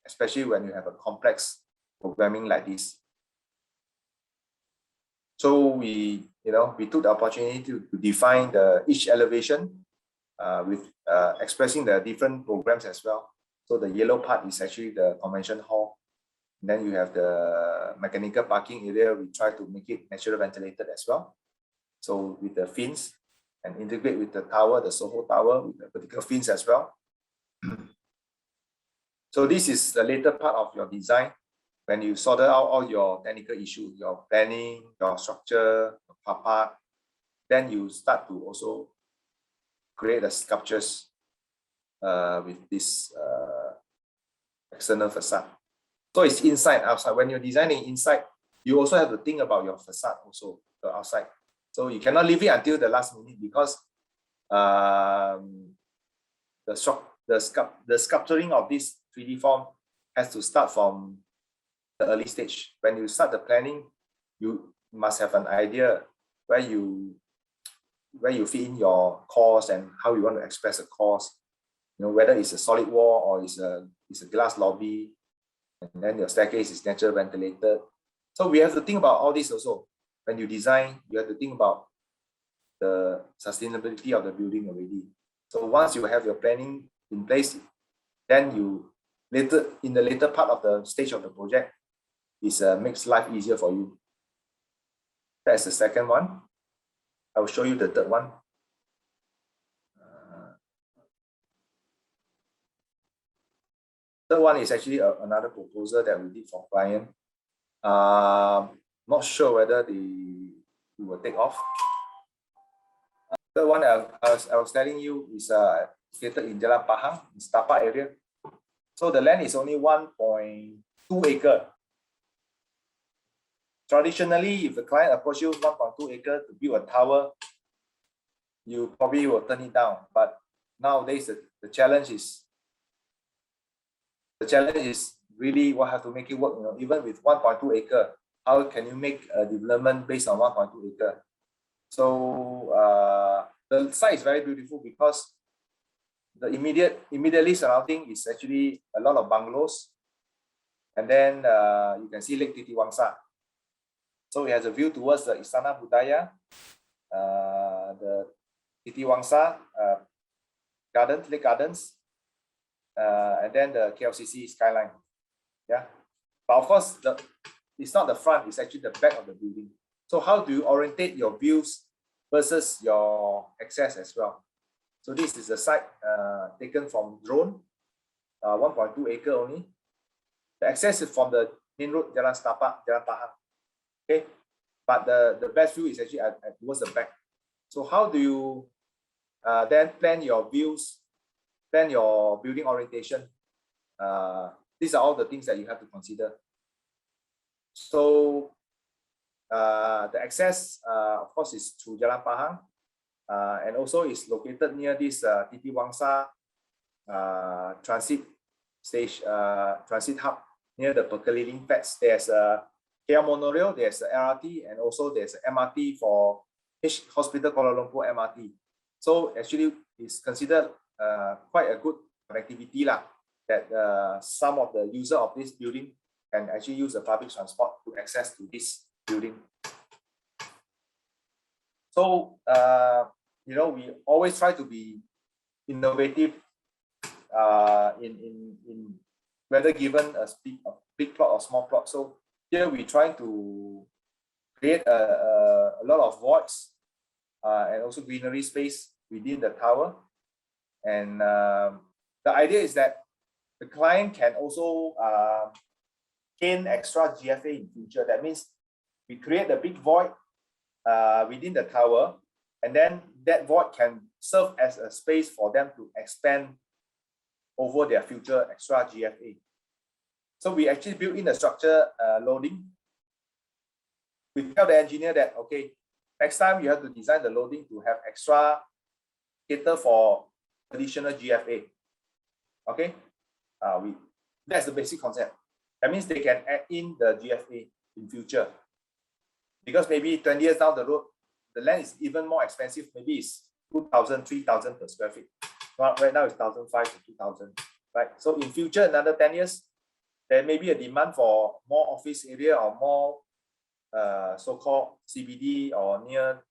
especially when you have a complex programming like this. So we took the opportunity to define each elevation with expressing the different programs as well. So the yellow part is actually the convention hall. And then you have the mechanical parking area. We try to make it natural ventilated as well. So with the fins and integrate with the tower, the Soho Tower with the vertical fins as well. So this is the later part of your design. When you sort out all your technical issues, your planning, your structure, your car park, then you start to also create the sculptures with this external facade. So it's inside, outside. When you're designing inside, you also have to think about your facade also, the outside. So you cannot leave it until the last minute because the sculpturing of this 3D form has to start from the early stage. When you start the planning, you must have an idea where you fit in your course and how you want to express the course. Whether it's a solid wall or it's a glass lobby, and then your staircase is natural ventilated. So we have to think about all this also. When you design, you have to think about the sustainability of the building already. So once you have your planning in place, then in the later part of the stage of the project, makes life easier for you. That's the second one. I will show you the third one. Third one is actually another proposal that we did for client. Not sure whether we will take off. Third one I was telling you is located in Jalan Pahang, in Setapak area. So the land is only 1.2 acre. Traditionally, if the client approaches you 1.2 acre to build a tower, you probably will turn it down. But nowadays, the challenge is really what have to make it work. Even with 1.2 acre, how can you make a development based on 1.2 acre? So the site is very beautiful because the immediately surrounding is actually a lot of bungalows, and then you can see Lake Titi Wangsa. So it has a view towards the Istana Budaya, the Titi Wangsa Lake Gardens, and then the KLCC skyline. Yeah, but of course it's not the front; it's actually the back of the building. So how do you orientate your views versus your access as well? So this is a site taken from drone, 1.2 acre only. The access is from the main road, Jalan Setapak, Jalan Pahang. Okay, but the best view is actually towards the back. So how do you then plan your views, plan your building orientation? These are all the things that you have to consider. So the access, of course, is through Jalan Pahang, and also is located near this Titi Wangsa transit hub near the Pekeliling Flats. There's a KL monorail, there's a LRT, and also there's a MRT for Hospital Kuala Lumpur MRT. So actually, it's considered quite a good connectivity lah, that some of the user of this building can actually use the public transport to access to this building. So we always try to be innovative in whether given a big plot or small plot. So here we're trying to create a lot of voids and also greenery space within the tower. And the idea is that the client can also gain extra GFA in future. That means we create a big void within the tower, and then that void can serve as a space for them to expand over their future extra GFA. So we actually built in the structure loading. We tell the engineer that, okay, next time you have to design the loading to have extra cater for additional GFA. Okay, that's the basic concept. That means they can add in the GFA in future. Because maybe 20 years down the road, the land is even more expensive. Maybe it's 2,000, 3,000 per square feet. Right now it's 1,500 to 2,000. Right. So in future, another 10 years, there may be a demand for more office area or more so-called CBD or near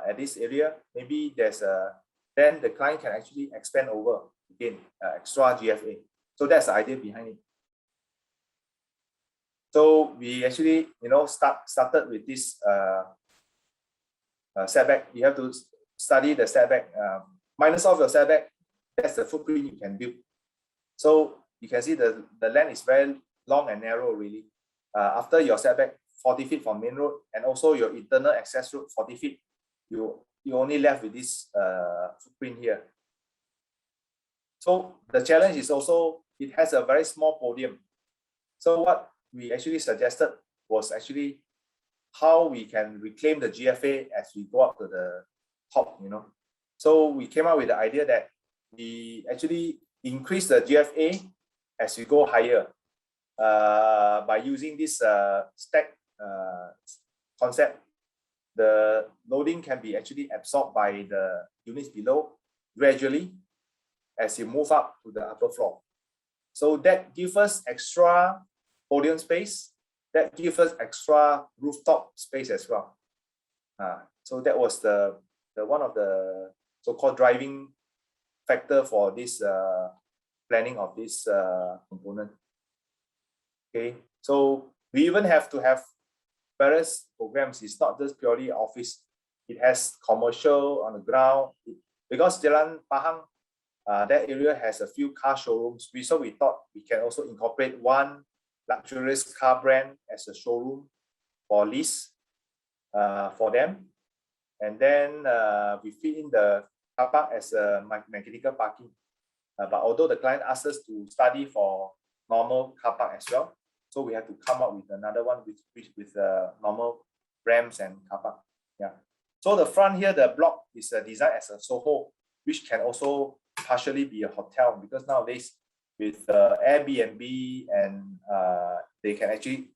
at this area. Maybe there's then the client can actually expand over again extra GFA. So that's the idea behind it. So we actually, started with this setback. You have to study the setback. Minus of your setback, that's the footprint you can build. So you can see the land is very long and narrow really. After your setback 40 feet from main road and also your internal access road 40 feet, you only left with this footprint here. So the challenge is also it has a very small podium. So what we actually suggested was actually how we can reclaim the GFA as we go up to the top, So we came up with the idea that we actually increase the GFA as we go higher by using this stack concept. The loading can be actually absorbed by the units below gradually as you move up to the upper floor. So that gives us extra podium space, that gives us extra rooftop space as well. So that was the one of the so-called driving factor for this planning of this component. Okay, so we even have to have various programs. It's not just purely office. It has commercial on the ground. Because Jalan Pahang, that area has a few car showrooms. So we thought we can also incorporate one luxurious car brand as a showroom for lease for them. And then we fit in the car park as a mechanical parking. But although the client asked us to study for normal car park as well, so we have to come up with another one with normal ramps and car park. Yeah. So the front here, the block is designed as a Soho, which can also partially be a hotel because nowadays with Airbnb and they can actually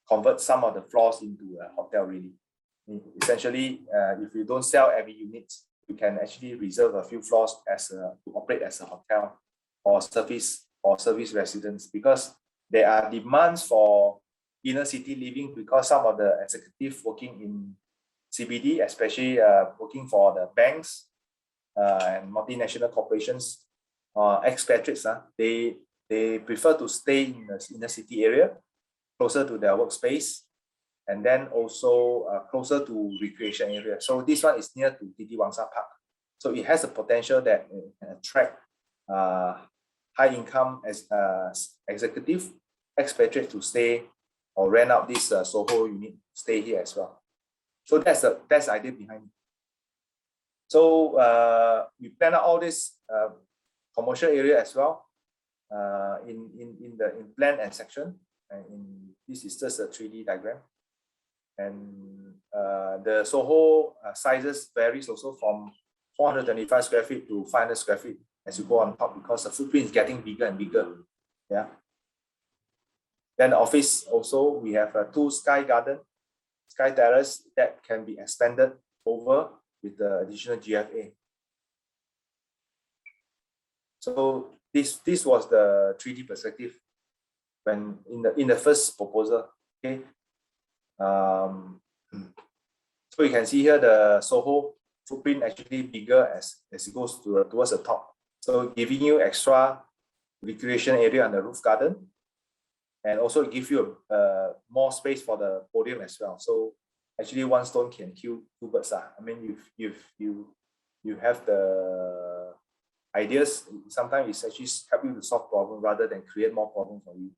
convert some of the floors into a hotel really. Essentially, if you don't sell every unit, you can actually reserve a few floors as to operate as a hotel or service residence because there are demands for inner city living because some of the executives working in CBD, especially working for the banks and multinational corporations, expatriates, they prefer to stay in the inner city area, closer to their workspace, and then also closer to recreation area. So this one is near to Titi Wangsa Park. So it has a potential that it can attract high income as executive expatriates to stay or rent out this Soho unit, stay here as well. So that's the idea behind it. So we plan out all this commercial area as well in plan and section. And this is just a 3D diagram. And the Soho sizes varies also from 425 square feet to 500 square feet as you go on top because the footprint is getting bigger and bigger. Yeah. Then the office also, we have a 2 sky garden, sky terrace that can be expanded over with the additional GFA. So this was the 3D perspective when in the first proposal. Okay. So you can see here the Soho footprint actually bigger as it goes towards the top. So giving you extra recreation area on the roof garden, and also give you more space for the podium as well. So actually one stone can kill 2 birds. I mean, if you have the ideas, sometimes it's actually help you to solve problems rather than create more problems for you.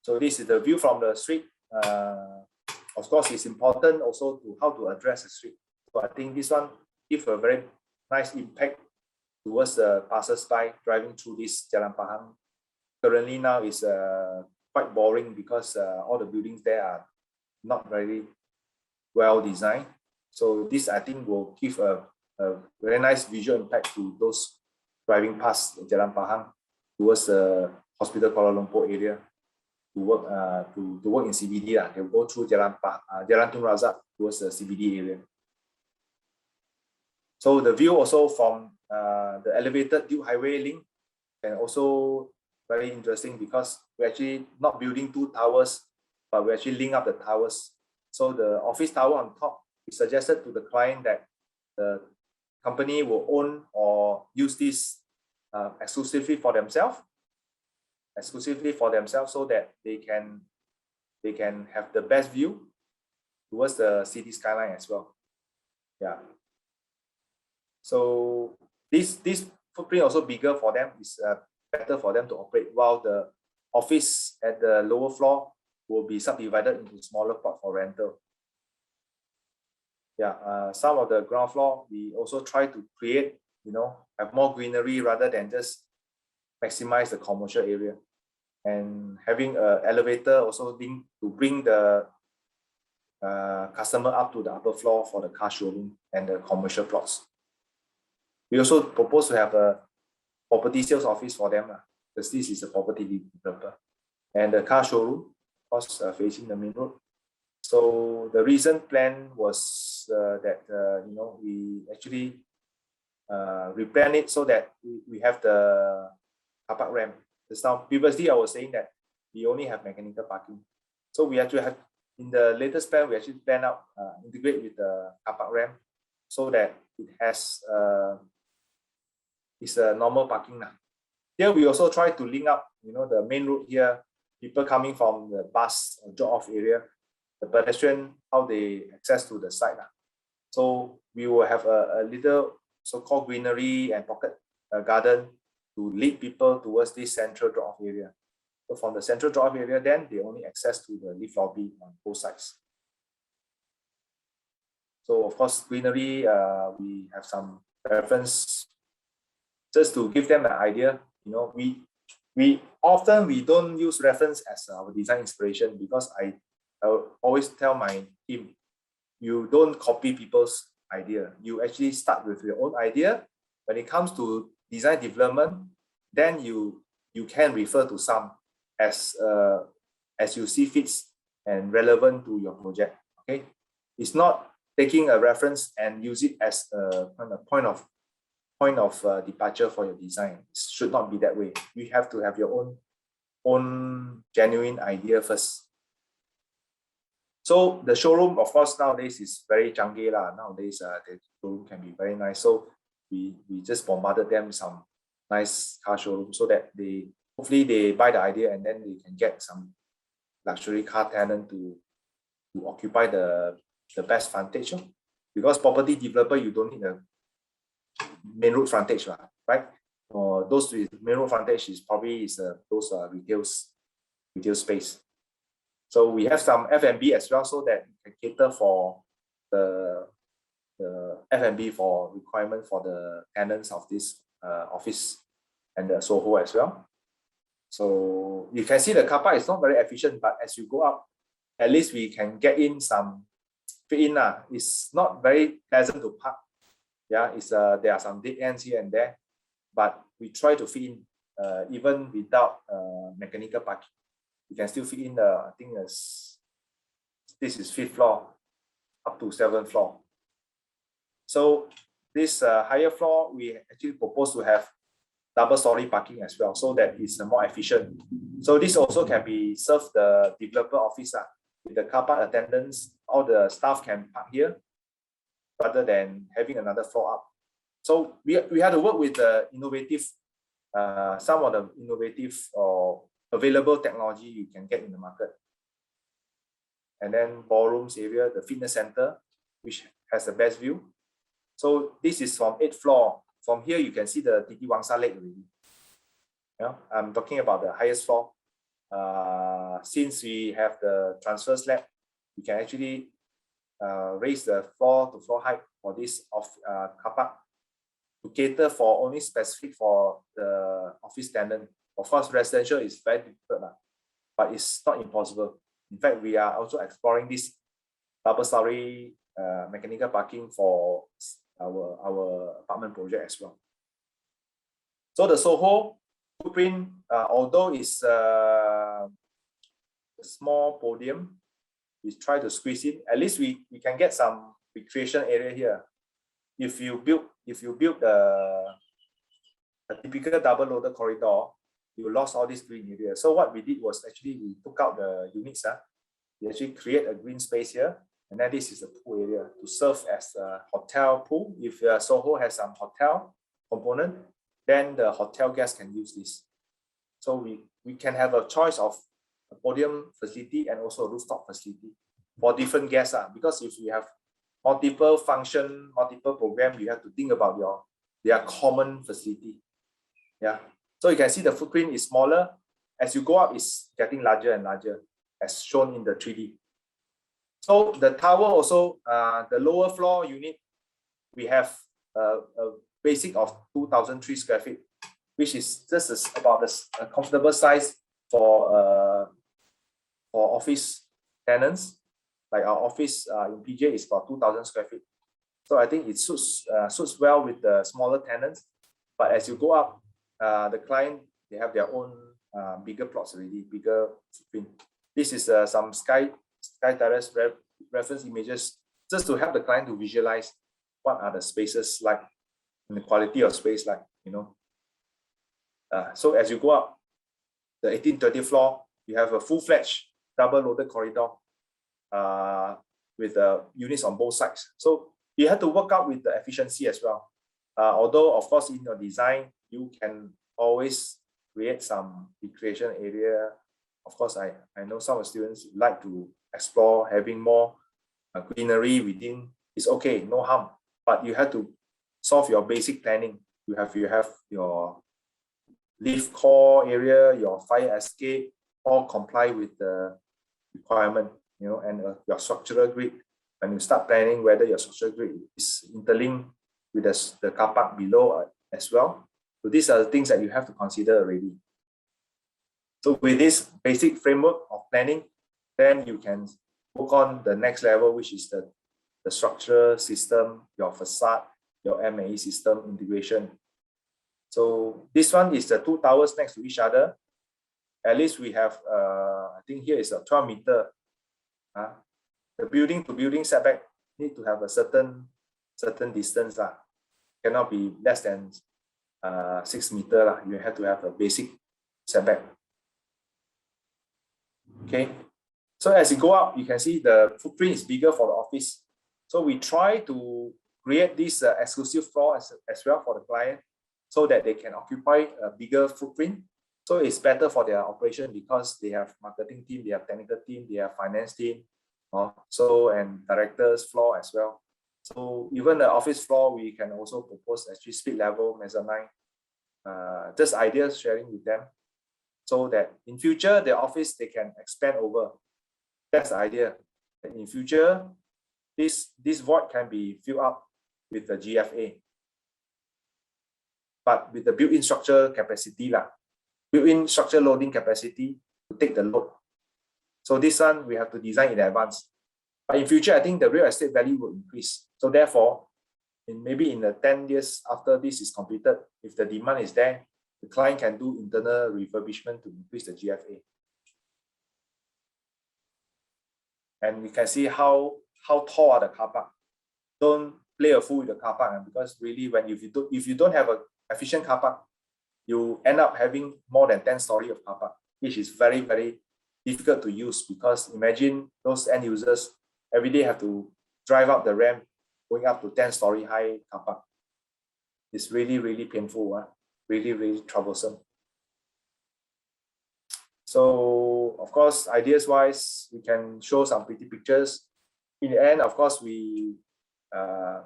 So this is the view from the street. Of course, it's important also to how to address the street. So I think this one gives a very nice impact towards the passers-by driving through this Jalan Pahang. Currently now is quite boring because all the buildings there are not very well designed. So this I think will give a very nice visual impact to those driving past Jalan Pahang towards the Hospital Kuala Lumpur area to work in CBD. They will go through Jalan Tun Razak towards the CBD area. So the view also from the elevated Duke Highway link can also very interesting because we're actually not building 2 towers, but we actually link up the towers. So the office tower on top, we suggested to the client that the company will own or use this exclusively for themselves, so that they can have the best view towards the city skyline as well. Yeah. So this footprint also bigger for them, is better for them to operate, while the office at the lower floor will be subdivided into smaller plot for rental. Yeah, some of the ground floor, we also try to create, have more greenery rather than just maximize the commercial area. And having an elevator also to bring the customer up to the upper floor for the car showroom and the commercial plots. We also propose to have a property sales office for them, because this is a property developer. And the car showroom, of course, facing the main road. So the recent plan was that we actually replan it so that we have the car park ramp. Previously, I was saying that we only have mechanical parking. So we actually have, in the latest plan, we actually plan out integrate with the car park ramp so that it has it's a normal parking now. Here we also try to link up, the main road here, people coming from the bus or drop-off area, the pedestrian, how they access to the site. So we will have a little so-called greenery and pocket garden to lead people towards this central drop-off area. So from the central drop-off area, then they only access to the lift lobby on both sides. So of course, greenery, we have some reference just to give them an idea. We often don't use reference as our design inspiration, because I always tell my team, you don't copy people's idea. You actually start with your own idea. When it comes to design development, then you can refer to some as you see fits and relevant to your project. Okay, it's not taking a reference and use it as a kind of point of departure for your design. It should not be that way. You have to have your own genuine idea first. So the showroom, of course, nowadays is very junky lah. Nowadays, the showroom can be very nice. So we just bombarded them some nice car showroom so that hopefully they buy the idea and then they can get some luxury car tenant to occupy the best frontage. Because property developer, you don't need a main road frontage, right? Or those with main road frontage is probably those retail space. So we have some F&B as well, so that we can cater for the F&B for requirement for the tenants of this office and the Soho as well. So you can see the car park is not very efficient, but as you go up, at least we can get in some fit in. It's not very pleasant to park. Yeah, there are some dead ends here and there, but we try to fit in even without mechanical parking. You can still fit in I think this is 5th floor up to 7th floor. So this higher floor, we actually propose to have double-story parking as well, so that it's more efficient. So this also can be served the developer office with the car park attendants. All the staff can park here rather than having another floor up. So we had to work with the innovative, some of the innovative or available technology you can get in the market. And then ballrooms area, the fitness center, which has the best view. So this is from 8th floor. From here, you can see the Titi Wangsa Lake already. Yeah, I'm talking about the highest floor. Since we have the transfer slab, we can actually raise the floor to floor height for this car park to cater for only specific for the office tenant. Of course, residential is very difficult, but it's not impossible. In fact, we are also exploring this double-story mechanical parking for our apartment project as well. So the Soho Footprint, although it's a small podium, we try to squeeze in. At least we can get some recreation area here. If you build a typical double loader corridor, you lost all this green area. So what we did was actually we took out the units. We actually create a green space here. And then this is the pool area to serve as a hotel pool. If Soho has some hotel component, then the hotel guests can use this. So we can have a choice of a podium facility and also a rooftop facility for different guests. Because if you have multiple function, multiple program, you have to think about their common facility. Yeah. So you can see the footprint is smaller. As you go up, it's getting larger and larger, as shown in the 3D. So the tower also, the lower floor unit, we have a basic of 2,003 square feet, which is just about a comfortable size for office tenants. Like our office in PJ is about 2,000 square feet. So I think it suits well with the smaller tenants. But as you go up, the client, they have their own bigger plots already, bigger footprint. This is some Sky Terrace reference images, just to help the client to visualize what are the spaces like and the quality of space like, you know. So as you go up, the 18th, 20th floor, you have a full-fledged double-loaded corridor with units on both sides. So you have to work out with the efficiency as well. Although, of course, in your design, you can always create some recreation area. Of course, I know some students like to explore having more greenery within. It's okay, no harm. But you have to solve your basic planning. You have your lift core area, your fire escape, all comply with the requirement, you know, and your structural grid. When you start planning whether your structural grid is interlinked with the car park below as well. So these are the things that you have to consider already. So with this basic framework of planning, then you can work on the next level, which is the structural system, your facade, your M&E system integration. So this one is the two towers next to each other. At least we have, I think here is a 12 meter. The building to building setback need to have a certain distance. Cannot be less than 6 meters. You have to have a basic setback. Okay. So as you go up, you can see the footprint is bigger for the office. So we try to create this exclusive floor as well for the client, so that they can occupy a bigger footprint. So it's better for their operation because they have marketing team, they have technical team, they have finance team, and directors floor as well. So even the office floor, we can also propose actually split level mezzanine, just ideas sharing with them, so that in future the office they can expand over. That's the idea. And in future, this void can be filled up with the GFA, but with the built-in structure capacity, built-in structure loading capacity to take the load. So this one we have to design in advance. But in future, I think the real estate value will increase. So therefore, maybe in the 10 years after this is completed, if the demand is there, the client can do internal refurbishment to increase the GFA. And we can see how tall are the car park. Don't play a fool with the car park, because really, if you don't have an efficient car park, you end up having more than 10 stories of car park, which is very, very difficult to use, because imagine those end users every day have to drive up the ramp going up to 10-story high car park. It's really, really painful, really, really troublesome. So of course, ideas wise, we can show some pretty pictures. In the end, of course, we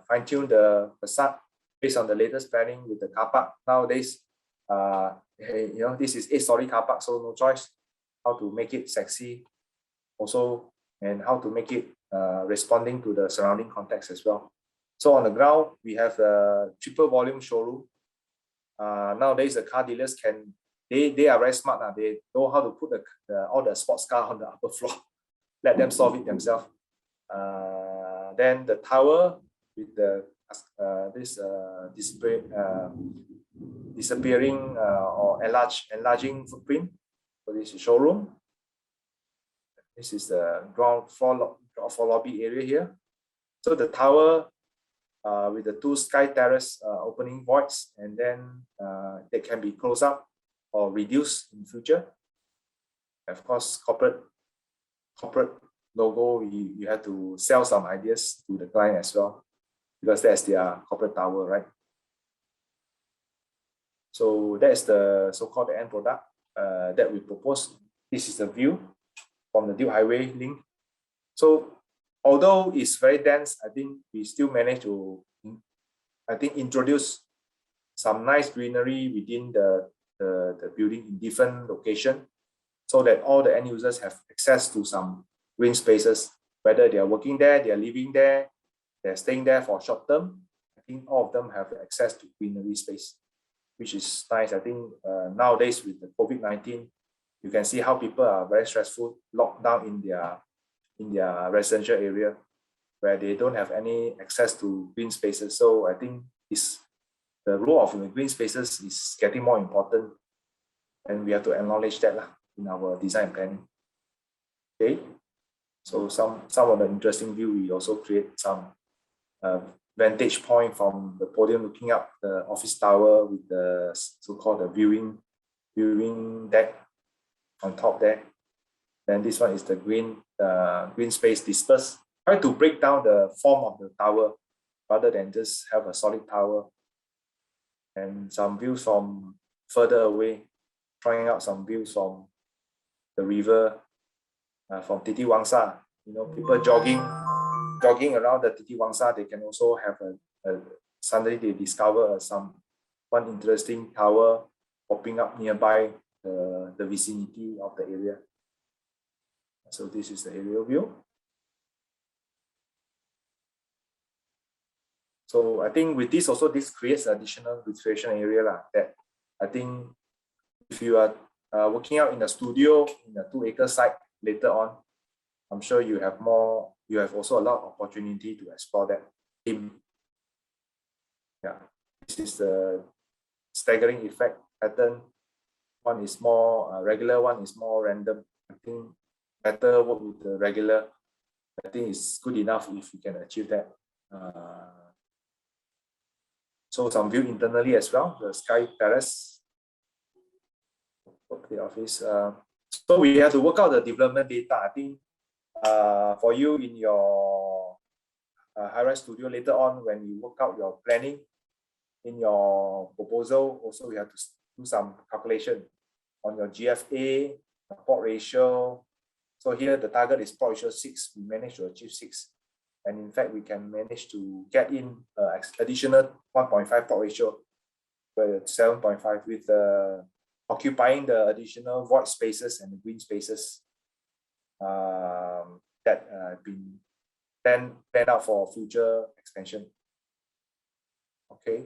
fine-tune the facade based on the latest planning with the car park. Nowadays, this is 8-story car park, so no choice how to make it sexy also, and how to make it responding to the surrounding context as well. So on the ground, we have the triple volume showroom. Nowadays, the car dealers they are very smart. They know how to put all the sports car on the upper floor. Let them solve it themselves. Then the tower with this disappearing or enlarging footprint. So this is showroom. This is the ground floor lobby area here. So the tower with the two Sky Terrace opening voids, and then they can be closed up or reduce in future. Of course, corporate logo, you have to sell some ideas to the client as well, because that's their corporate tower, right? So that's the so-called end product that we propose. This is the view from the Duke Highway link. So although it's very dense, I think we still managed to, introduce some nice greenery within the building in different locations, so that all the end users have access to some green spaces, whether they are working there, they are living there, they're staying there for short term. I think all of them have access to greenery space, which is nice. I think nowadays with the COVID-19, you can see how people are very stressful, locked down in their residential area, where they don't have any access to green spaces. So I think the role of the green spaces is getting more important, and we have to acknowledge that in our design planning. Okay, so some of the interesting view, we also create some vantage point from the podium looking up the office tower with the so-called the viewing deck on top there. Then this one is the green space dispersed. Try to break down the form of the tower rather than just have a solid tower. And some views from further away, trying out some views from the river, from Titi Wangsa. You know, people jogging around the Titi Wangsa, they can also have suddenly they discover one interesting tower popping up nearby the vicinity of the area. So this is the aerial view. So I think with this also, this creates additional recreation area that I think if you are working out in a studio in a 2-acre site later on, I'm sure you have also a lot of opportunity to explore that theme. Yeah, this is the staggering effect pattern. One is more regular, one is more random. I think better work with the regular. I think it's good enough if you can achieve that. So some view internally as well, the Sky Terrace of the office. So we have to work out the development data. I think for you in your Highrise studio later on, when you work out your planning in your proposal, also you have to do some calculation on your GFA, plot ratio. So here the target is plot ratio 6. We managed to achieve 6. And in fact, we can manage to get in additional 1.5 plot ratio, 7.5 with occupying the additional void spaces and the green spaces that have been planned out for future expansion. Okay,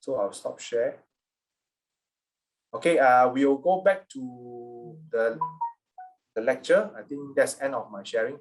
so I'll stop share. Okay, we'll go back to the lecture. I think that's end of my sharing.